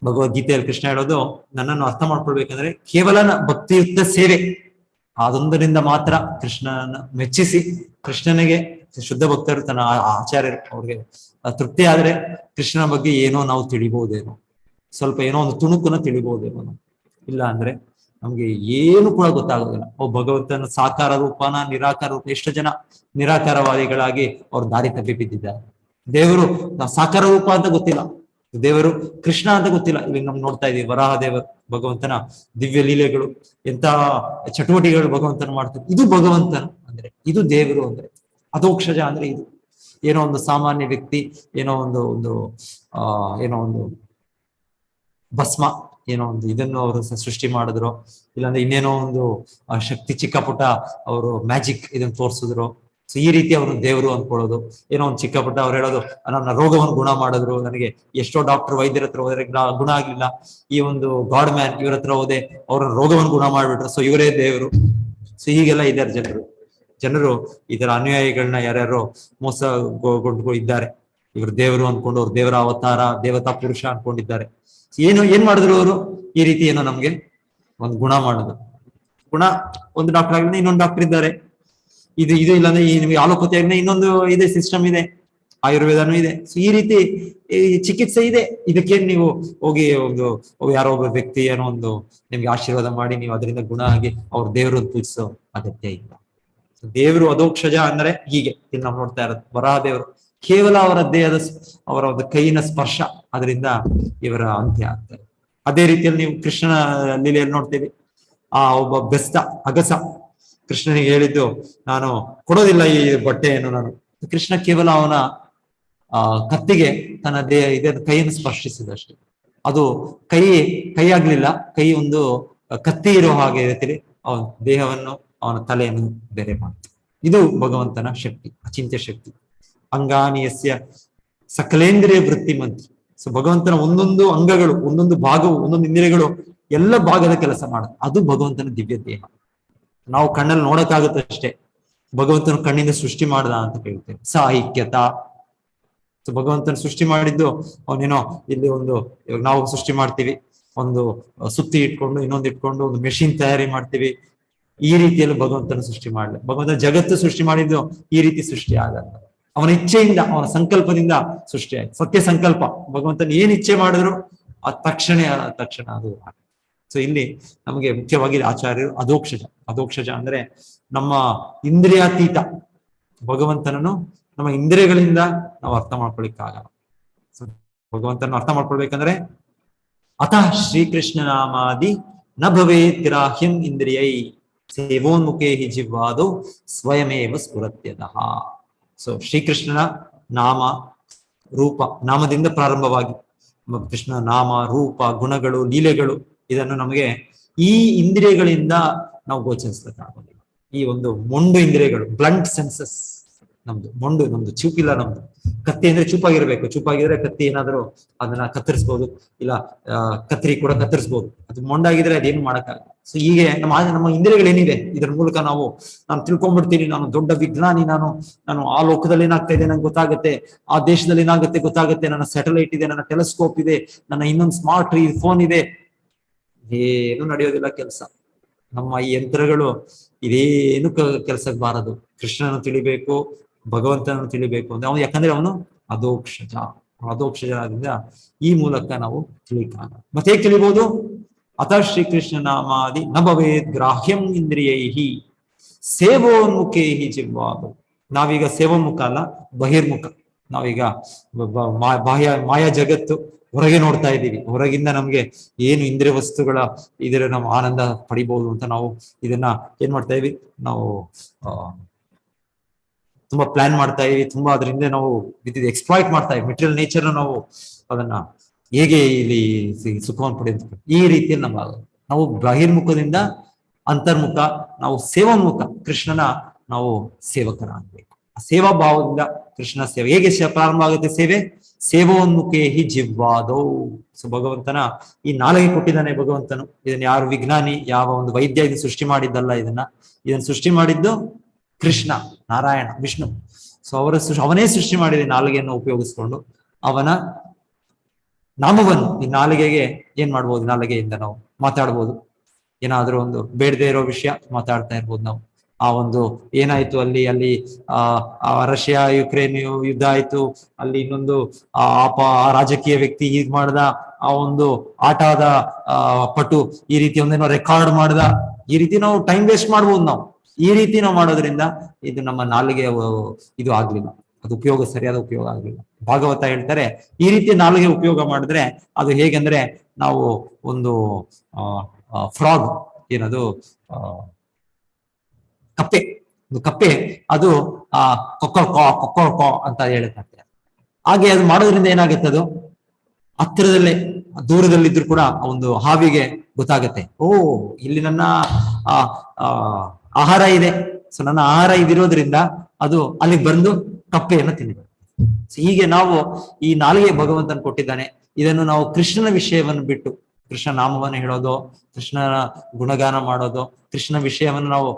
ಭಗವದ್ಗೀತೆಯಲ್ಲಿ ಕೃಷ್ಣ ಹೇಳೋದು, ನನ್ನನ್ನು ಅರ್ಥ ಮಾಡ್ಕೊಳ್ಬೇಕಂದ್ರೆ ಕೇವಲ ಭಕ್ತಿಯುಕ್ತ ಸೇವೆ, ಅದೊಂದರಿಂದ ಮಾತ್ರ ಕೃಷ್ಣನ ಮೆಚ್ಚಿಸಿ, ಕೃಷ್ಣನಿಗೆ ಶುದ್ಧ ಭಕ್ತರು, ತನ್ನ ಆಚಾರ್ಯರು, ಅವ್ರಿಗೆ ತೃಪ್ತಿ ಆದ್ರೆ ಕೃಷ್ಣನ ಬಗ್ಗೆ ಏನೋ ನಾವು ತಿಳಿಬಹುದೇನೋ, ಸ್ವಲ್ಪ ಏನೋ ಒಂದು ತುಣುಕುನ ತಿಳಿಬಹುದೇನೋ. ಇಲ್ಲ ಅಂದ್ರೆ ನಮ್ಗೆ ಏನು ಕೂಡ ಗೊತ್ತಾಗೋದಿಲ್ಲ. ಭಗವಂತನ ಸಾಕಾರ ರೂಪನ, ನಿರಾಕಾರ ರೂಪ, ಎಷ್ಟು ಜನ ನಿರಾಕಾರವಾದಿಗಳಾಗಿ ಅವ್ರ ದಾರಿ ತಪ್ಪಿ ಬಿದ್ದಿದ್ದಾರೆ. ದೇವರು ಸಾಕಾರ ರೂಪ ಅಂತ ಗೊತ್ತಿಲ್ಲ, ದೇವರು ಕೃಷ್ಣ ಅಂತ ಗೊತ್ತಿಲ್ಲ. ಇಲ್ಲಿ ನಮ್ಗೆ ನೋಡ್ತಾ ಇದೀವಿ, ವರಾಹ ದೇವರು, ಭಗವಂತನ ದಿವ್ಯ ಲೀಲೆಗಳು, ಎಂತ ಚಟುವಟಿಕೆಗಳು ಭಗವಂತನ ಮಾಡ್ತಾರೆ. ಇದು ಭಗವಂತನ ಅಂದ್ರೆ, ಇದು ದೇವರು ಅಂದ್ರೆ, ಅಧೋಕ್ಷಜ ಅಂದ್ರೆ ಇದು. ಏನೋ ಒಂದು ಸಾಮಾನ್ಯ ವ್ಯಕ್ತಿ, ಏನೋ ಒಂದು ಭಸ್ಮ, ಏನೋ ಒಂದು ಇದನ್ನು ಅವರು ಸೃಷ್ಟಿ ಮಾಡಿದ್ರು, ಇಲ್ಲಾಂದ್ರೆ ಇನ್ನೇನೋ ಒಂದು ಶಕ್ತಿ, ಚಿಕ್ಕ ಪುಟ್ಟ ಅವರು ಮ್ಯಾಜಿಕ್ ಇದನ್ನು ತೋರಿಸಿದ್ರು. ಸೊ ಈ ರೀತಿ ಅವರು ದೇವರು ಅನ್ಕೊಳ್ಳೋದು. ಏನೋ ಒಂದು ಚಿಕ್ಕ ಪುಟ್ಟ ಅವ್ರು ಹೇಳೋದು, ನನ್ನ ರೋಗವನ್ನು ಗುಣ ಮಾಡಿದ್ರು, ನನಗೆ ಎಷ್ಟೋ ಡಾಕ್ಟರ್, ವೈದ್ಯರ ಹತ್ರ ಹೋದ್ರೆ ಗುಣ ಆಗ್ಲಿಲ್ಲ, ಈ ಒಂದು ಗಾಡ್ ಮ್ಯಾನ್ ಇವ್ರ ಹತ್ರ ಹೋದೆ, ಅವ್ರ ರೋಗವನ್ನು ಗುಣ ಮಾಡ್ಬಿಟ್ರು, ಸೊ ಇವರೇ ದೇವರು. ಸೊ ಹೀಗೆಲ್ಲ ಇದ್ದಾರೆ ಜನರು ಈ ತರ ಅನುಯಾಯಿಗಳನ್ನ ಯಾರ್ಯಾರೋ ಮೋಸಗೊಂಡು ಇದ್ದಾರೆ. ಇವರು ದೇವರು ಅನ್ಕೊಂಡು, ಅವ್ರು ದೇವರ ಅವತಾರ, ದೇವತಾ ಪುರುಷ ಅನ್ಕೊಂಡಿದ್ದಾರೆ. ಏನ್ ಮಾಡಿದ್ರು ಅವರು? ಈ ರೀತಿ ಏನೋ ನಮ್ಗೆ ಒಂದು ಗುಣ ಮಾಡೋದು. ಗುಣ, ಒಂದು ಡಾಕ್ಟರ್ ಆಗಿದ್ರೆ ಇನ್ನೊಂದು ಡಾಕ್ಟರ್ ಇದ್ದಾರೆ, ಇದು ಇಲ್ಲಾಂದ್ರೆ ನಿಮ್ಗೆ ಆಲೋಪತಿ ಆಗಿದ್ರೆ ಇನ್ನೊಂದು ಇದೆ, ಸಿಸ್ಟಮ್ ಇದೆ, ಆಯುರ್ವೇದನೂ ಇದೆ. ಸೊ ಈ ರೀತಿ ಚಿಕಿತ್ಸೆ ಇದೆ. ಇದಕ್ಕೇನು ನೀವು ಹೋಗಿ ಯಾರೋ ಒಬ್ಬ ವ್ಯಕ್ತಿ ಏನೋ ಒಂದು ನಿಮ್ಗೆ ಆಶೀರ್ವಾದ ಮಾಡಿ ನೀವು ಅದರಿಂದ ಗುಣ ಆಗಿ ಅವ್ರ ದೇವರು ಪೂಜಿಸೋ ಅಗತ್ಯ ಇಲ್ಲ. ದೇವರು ಅಧೋಕ್ಷಜ ಅಂದ್ರೆ ಹೀಗೆ ಇಲ್ಲಿ ನಾವು ನೋಡ್ತಾ ಇರೋದು. ವರಾಹ ದೇವರು ಕೇವಲ ಅವರ ದೇಹದ, ಅವರ ಒಂದು ಕೈಯಿನ ಸ್ಪರ್ಶ, ಅದರಿಂದ ಇವರ ಅಂತ್ಯ ಆಗ್ತಾರೆ. ಅದೇ ರೀತಿಯಲ್ಲಿ ನೀವು ಕೃಷ್ಣನ ಲೀಲೆಯಲ್ಲಿ ನೋಡ್ತೀವಿ, ಒಬ್ಬ ಬೆಸ್ತ ಅಗಸ ಕೃಷ್ಣನಿಗೆ ಹೇಳಿದ್ದು, ನಾನು ಕೊಡೋದಿಲ್ಲ ಈ ಬಟ್ಟೆಯನ್ನು ನಾನು. ಕೃಷ್ಣ ಕೇವಲ ಅವನ ಕತ್ತಿಗೆ ತನ್ನ ಕೈಯನ್ನು ಸ್ಪರ್ಶಿಸಿದಷ್ಟೇ. ಅದು ಕೈ ಆಗ್ಲಿಲ್ಲ, ಕೈ ಒಂದು ಕತ್ತಿ ಇರೋ ಹಾಗೆ ರೀತಿಯಲ್ಲಿ ಅವನ ದೇಹವನ್ನು, ಅವನ ತಲೆಯನ್ನು ಬೇರೆ ಮಾಡ್ತಾರೆ. ಇದು ಭಗವಂತನ ಶಕ್ತಿ, ಅಚಿಂತ್ಯ ಶಕ್ತಿ. ಅಂಗಾನಿಯಸ್ಯ ಸಕಲೇಂದ್ರಿಯ ವೃತ್ತಿ ಮಂತ್ರ. ಸೊ ಭಗವಂತನ ಒಂದೊಂದು ಅಂಗಗಳು, ಒಂದೊಂದು ಭಾಗವು, ಒಂದೊಂದು ಇಂದ್ರಿಯಗಳು ಎಲ್ಲ ಭಾಗದ ಕೆಲಸ ಮಾಡುತ್ತೆ. ಅದು ಭಗವಂತನ ದಿವ್ಯ ದೇಹ. ನಾವು ಕಣ್ಣಲ್ಲಿ ನೋಡಕ್ಕಾಗುತ್ತಷ್ಟೇ, ಭಗವಂತನ ಕಣ್ಣಿಂದ ಸೃಷ್ಟಿ ಮಾಡ್ದ ಅಂತ ಕೇಳ್ತೇವೆ. ಸಾಹಿತ್ಯತಾ. ಸೊ ಭಗವಂತನ ಸೃಷ್ಟಿ ಮಾಡಿದ್ದು ಅವನೇನೋ ಇಲ್ಲಿ ಇವಾಗ ನಾವು ಸೃಷ್ಟಿ ಮಾಡ್ತೀವಿ, ಒಂದು ಸುತ್ತಿ ಇಟ್ಕೊಂಡು, ಇನ್ನೊಂದು ಇಟ್ಕೊಂಡು ಒಂದು ಮೆಷಿನ್ ತಯಾರಿ ಮಾಡ್ತೀವಿ. ಈ ರೀತಿಯಲ್ಲಿ ಭಗವಂತನ ಸೃಷ್ಟಿ ಮಾಡಲಿ. ಭಗವಂತನ ಜಗತ್ತು ಸೃಷ್ಟಿ ಮಾಡಿದ್ದು ಈ ರೀತಿ ಸೃಷ್ಟಿ ಆಗಲ್ಲ, ಅವನ ಇಚ್ಛೆಯಿಂದ, ಅವನ ಸಂಕಲ್ಪದಿಂದ ಸೃಷ್ಟಿ ಆಯ್ತು. ಸತ್ಯ ಸಂಕಲ್ಪ. ಭಗವಂತನ ಏನ್ ಇಚ್ಛೆ ಮಾಡಿದ್ರು ಆ ತಕ್ಷಣ ಅದು. ಸೊ ಇಲ್ಲಿ ನಮಗೆ ಮುಖ್ಯವಾಗಿ ಆಚಾರ್ಯರು ಅಧೋಕ್ಷಜ ಅಂದ್ರೆ ನಮ್ಮ ಇಂದ್ರಿಯಾತೀತ ಭಗವಂತನನ್ನು ನಮ್ಮ ಇಂದ್ರಿಯಗಳಿಂದ ನಾವು ಅರ್ಥ ಮಾಡ್ಕೊಳಿಕ್ಕಾಗಲ್ಲ. ಸೊ ಭಗವಂತನ ಅರ್ಥ ಮಾಡ್ಕೊಳ್ಬೇಕಂದ್ರೆ ಅತಃ ಶ್ರೀಕೃಷ್ಣ ನಾಮಾದಿ ನ ಭವೇತ್ ಗ್ರಾಹ್ಯಂ ಇಂದ್ರಿಯೈ. ಸೇವೋನ್ಮುಖೇ ಹಿ ಜಿಹ್ವಾದೌ ಸ್ವಯಮೇವ ಸ್ಫುರತ್ಯತಃ. ಸೊ ಶ್ರೀಕೃಷ್ಣನ ನಾಮ ರೂಪ, ನಾಮದಿಂದ ಪ್ರಾರಂಭವಾಗಿ ಕೃಷ್ಣನ ನಾಮ ರೂಪ ಗುಣಗಳು ಲೀಲೆಗಳು ಇದನ್ನು ನಮಗೆ ಈ ಇಂದ್ರಿಯಗಳಿಂದ ನಾವು ಗೋಚರಿಸಲಿಕ್ಕಾಗೋದಿಲ್ಲ. ಈ ಒಂದು ಮೊಂಡು ಇಂದ್ರಿಯಗಳು, ಬ್ಲಂಟ್ ಸೆನ್ಸಸ್ ನಮ್ದು ಮೊಂಡು, ನಮ್ದು ಚೂಪಿಲ್ಲ. ನಮ್ದು ಕತ್ತಿ ಅಂದ್ರೆ ಚೂಪಾಗಿರ್ಬೇಕು, ಚೂಪಾಗಿದ್ರೆ ಕತ್ತಿ ಏನಾದ್ರು ಅದನ್ನ ಕತ್ತರಿಸ್ಬೋದು, ಇಲ್ಲ ಕತ್ರಿ ಕೂಡ ಕತ್ತರಿಸ್ಬೋದು. ಅದು ಮೊಂಡಾಗಿದ್ರೆ ಅದೇನು ಮಾಡಕ್ಕಾಗಲ್ಲ. ಸೊ ಹೀಗೆ ನಮ್ಮ ಇಂದ್ರಿಯಗಳೇನಿದೆ ಇದರ ಮೂಲಕ ನಾನು ತಿಳ್ಕೊಂಡ್ಬಿಡ್ತೀನಿ, ನಾನು ದೊಡ್ಡ ವಿಜ್ಞಾನಿ, ನಾನು ಆ ಲೋಕದಲ್ಲಿ ಏನಾಗ್ತಾ ಇದೆ ನಂಗೆ ಗೊತ್ತಾಗುತ್ತೆ, ಆ ದೇಶದಲ್ಲಿ ಏನಾಗುತ್ತೆ ಗೊತ್ತಾಗುತ್ತೆ, ನನ್ನ ಸ್ಯಾಟಲೈಟ್ ಇದೆ, ನನ್ನ ಟೆಲಿಸ್ಕೋಪ್ ಇದೆ, ನನ್ನ ಇನ್ನೊಂದು ಸ್ಮಾರ್ಟ್ ಫೋನ್ ಇದೆ. ಏನು ನಡೆಯೋದಿಲ್ಲ ಕೆಲಸ. ನಮ್ಮ ಈ ಯಂತ್ರಗಳು ಇದೇನು ಕೆಲ್ಸಕ್ಕೆ ಬಾರದು. ಕೃಷ್ಣನ ತಿಳಿಬೇಕು, ಭಗವಂತನನ್ನು ತಿಳಿಬೇಕು ಅಂದ್ರೆ ಅವನು, ಯಾಕಂದ್ರೆ ಅವನು ಅಧೋಕ್ಷಜದಿಂದ ಈ ಮೂಲಕ ನಾವು ತಿಳಿಕಾಗ. ಮತ್ತೆ ಹೇಗೆ ತಿಳಿಬಹುದು? ಅಥ ಶ್ರೀಕೃಷ್ಣ ನಾಮಾದಿ ನ ಭವೇದ್ ಗ್ರಾಹ್ಯಂ ಇಂದ್ರಿಯೈಹಿ ಸೇವೋನ್ಮುಖೇಹಿ ಜಿಹ್ವಾದೌ. ನಾವೀಗ ಸೇವೋನ್ಮುಖ ಅಲ್ಲ, ಬಹಿರ್ಮುಖ. ನಾವೀಗ ಮಾಯಾ ಜಗತ್ತು ಹೊರಗೆ ನೋಡ್ತಾ ಇದ್ದೀವಿ. ಹೊರಗಿಂದ ನಮ್ಗೆ ಏನು ಇಂದ್ರಿಯ ವಸ್ತುಗಳ ಇದರ ನಾವು ಆನಂದ ಪಡಿಬಹುದು ಅಂತ ನಾವು ಇದನ್ನ ಏನ್ ಮಾಡ್ತಾ ಇದೀವಿ, ನಾವು ತುಂಬಾ ಪ್ಲಾನ್ ಮಾಡ್ತಾ ಇದೀವಿ, ತುಂಬಾ ಅದರಿಂದ ನಾವು ಎಕ್ಸ್ಪ್ಲಾಯ್ಟ್ ಮಾಡ್ತಾ ಇದೀವಿ. ಮೆಟೀರಿಯಲ್ ನೇಚರ್ ನಾವು ಅದನ್ನ ಹೇಗೆ ಇಲ್ಲಿ ಸುಖವನ್ನು ಪಡೆಯುತ್ತೆ ಈ ರೀತಿಯಲ್ಲಿ ನಾವು ಬಹಿರ್ಮುಖದಿಂದ ಅಂತರ್ಮುಖ, ನಾವು ಸೇವಾನ್ಮುಖ, ಕೃಷ್ಣನ ನಾವು ಸೇವಕರಾಗಬೇಕು. ಆ ಸೇವಾ ಭಾವದಿಂದ ಕೃಷ್ಣ ಸೇವೆ ಹೇಗೆ ಪ್ರಾರಂಭ ಆಗುತ್ತೆ? ಸೇವೋನ್ಮುಖೇ ಹಿ ಜಿಹ್ವಾದೌ. ಸೊ ಭಗವಂತನ ಈ ನಾಲಿಗೆ ಕೊಟ್ಟಿದ್ದಾನೆ ಭಗವಂತನು. ಇದನ್ನ ಯಾರು ವಿಜ್ಞಾನಿ, ಯಾವ ಒಂದು ವೈದ್ಯ ಇದನ್ನ ಸೃಷ್ಟಿ ಮಾಡಿದ್ದಲ್ಲ. ಇದನ್ನ ಸೃಷ್ಟಿ ಮಾಡಿದ್ದು ಕೃಷ್ಣ, ನಾರಾಯಣ, ವಿಷ್ಣು. ಸೊ ಅವನೇ ಸೃಷ್ಟಿ ಮಾಡಿದ ನಾಲಿಗೆಯನ್ನು ಉಪಯೋಗಿಸ್ಕೊಂಡು ಅವನ ನಾಮವನ್ನು ಈ ನಾಲಿಗೆಗೆ ಏನ್ ಮಾಡ್ಬೋದು, ನಾಲಿಗೆಯಿಂದ ನಾವು ಮಾತಾಡ್ಬೋದು. ಏನಾದ್ರೂ ಒಂದು ಬೇಡದೇ ಇರೋ ವಿಷಯ ಮಾತಾಡ್ತಾ ಇರ್ಬೋದು ನಾವು. ಆ ಒಂದು ಏನಾಯ್ತು ಅಲ್ಲಿ ರಷ್ಯಾ ಯುಕ್ರೇನ್ ಯುದ್ಧ ಆಯ್ತು, ಅಲ್ಲಿ ಇನ್ನೊಂದು ಆ ರಾಜಕೀಯ ವ್ಯಕ್ತಿ ಹೀಗ್ ಮಾಡ್ದ, ಆ ಒಂದು ಆಟದ ಪಟು ಈ ರೀತಿ ಒಂದೇನೋ ರೆಕಾರ್ಡ್ ಮಾಡ್ದ, ಈ ರೀತಿ ನಾವು ಟೈಮ್ ವೇಸ್ಟ್ ಮಾಡ್ಬೋದು. ನಾವು ಈ ರೀತಿ ನಾವು ಮಾಡೋದ್ರಿಂದ ಇದು ನಮ್ಮ ನಾಲಿಗೆ ಇದು ಆಗ್ಲಿಲ್ಲ, ಅದು ಸರಿಯಾದ ಉಪಯೋಗ ಆಗ್ಲಿಲ್ಲ. ಭಾಗವತ ಹೇಳ್ತಾರೆ ಈ ರೀತಿ ನಾಲಿಗೆ ಉಪಯೋಗ ಮಾಡಿದ್ರೆ ಅದು ಹೇಗೆಂದ್ರೆ ನಾವು ಒಂದು ಫ್ರಾಗ್, ಏನದು ಕಪ್ಪೆ ಅದು ಕೊಕ್ಕೋ ಅಂತ ಹೇಳುತ್ತೆ. ಹಾಗೆ ಅದು ಮಾಡೋದ್ರಿಂದ ಏನಾಗುತ್ತೆ, ಅದು ಹತ್ತಿರದಲ್ಲೇ ದೂರದಲ್ಲಿದ್ರು ಕೂಡ ಒಂದು ಹಾವಿಗೆ ಗೊತ್ತಾಗತ್ತೆ, ಓ ಇಲ್ಲಿ ನನ್ನ ಆಹಾರ ಇದೆ. ಸೊ ನನ್ನ ಆಹಾರ ಇದಿರೋದ್ರಿಂದ ಅದು ಅಲ್ಲಿಗೆ ಬಂದು ಕಪ್ಪೆಯನ್ನು ತಿನ್ನಬೇಕು. ಹೀಗೆ ನಾವು ಈ ನಾಲಿಗೆ ಭಗವಂತನ ಕೊಟ್ಟಿದ್ದಾನೆ. ಇದನ್ನು ನಾವು ಕೃಷ್ಣನ ವಿಷಯವನ್ನು ಬಿಟ್ಟು ಕೃಷ್ಣ ನಾಮವನ್ನು ಹೇಳೋದು, ಕೃಷ್ಣನ ಗುಣಗಾನ ಮಾಡೋದು, ಕೃಷ್ಣ ವಿಷಯವನ್ನು ನಾವು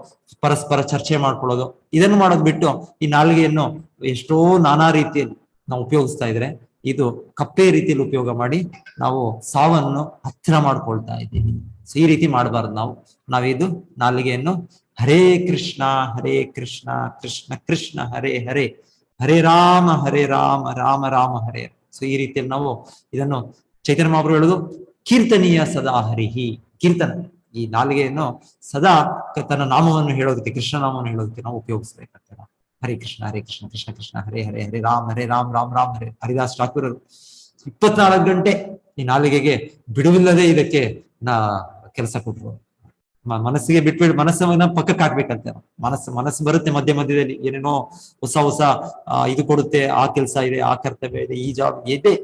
ಪರಸ್ಪರ ಚರ್ಚೆ ಮಾಡ್ಕೊಳ್ಳೋದು, ಇದನ್ನು ಮಾಡೋದು ಬಿಟ್ಟು ಈ ನಾಲಿಗೆಯನ್ನು ಎಷ್ಟೋ ನಾನಾ ರೀತಿಯಲ್ಲಿ ನಾವು ಉಪಯೋಗಿಸ್ತಾ ಇದ್ರೆ ಇದು ಕಪ್ಪೆ ರೀತಿಯಲ್ಲಿ ಉಪಯೋಗ ಮಾಡಿ ನಾವು ಸಾವನ್ನು ಹತ್ತಿರ ಮಾಡ್ಕೊಳ್ತಾ ಇದ್ದೀವಿ. ಸೊ ಈ ರೀತಿ ಮಾಡಬಾರ್ದು. ನಾವಿದು ನಾಲಿಗೆಯನ್ನು ಹರೇ ಕೃಷ್ಣ ಕೃಷ್ಣ ಕೃಷ್ಣ ಹರೇ ಹರೇ, ಹರೇ ರಾಮ ರಾಮ ರಾಮ ಹರೇ. ಸೊ ಈ ರೀತಿಯಲ್ಲಿ ನಾವು ಇದನ್ನು ಚೈತನ್ಯ ಮಹಾಪ್ರಭು ಹೇಳುದು ಕೀರ್ತನೀಯ ಸದಾ ಹರಿಹಿ. ಕೀರ್ತನ, ಈ ನಾಲಿಗೆಯನ್ನು ಸದಾ ತನ್ನ ನಾಮವನ್ನು ಹೇಳೋದಕ್ಕೆ, ಕೃಷ್ಣ ನಾಮವನ್ನು ಹೇಳೋದಕ್ಕೆ ನಾವು ಉಪಯೋಗಿಸ್ಬೇಕಾಗ್ತದೆ. ಹರೇ ಕೃಷ್ಣ ಕೃಷ್ಣ ಕೃಷ್ಣ ಹರೇ ಹರೇ, ಹರೇ ರಾಮ್ ರಾಮ್ ಹರೇ. ಹರಿದಾಸ್ ಠಾಕೂರರು 24 ಗಂಟೆ ಈ ನಾಲಿಗೆಗೆ ಬಿಡುವಿಲ್ಲದೆ ಇದಕ್ಕೆ ಕೆಲಸ ಕೊಟ್ಟರು. ಮನಸ್ಸಿಗೆ ಬಿಟ್ಬಿಟ್ಟು ಮನಸ್ಸನ್ನ ಪಕ್ಕಕ್ಕೆ ಹಾಕ್ಬೇಕಂತೆ. ಮನಸ್ಸು ಬರುತ್ತೆ ಮಧ್ಯದಲ್ಲಿ ಏನೇನೋ ಹೊಸ ಇದು ಕೊಡುತ್ತೆ, ಆ ಕೆಲಸ ಇದೆ, ಆ ಕರ್ತವ್ಯ ಇದೆ, ಈ ಜಾಬ್ ಇದೆ.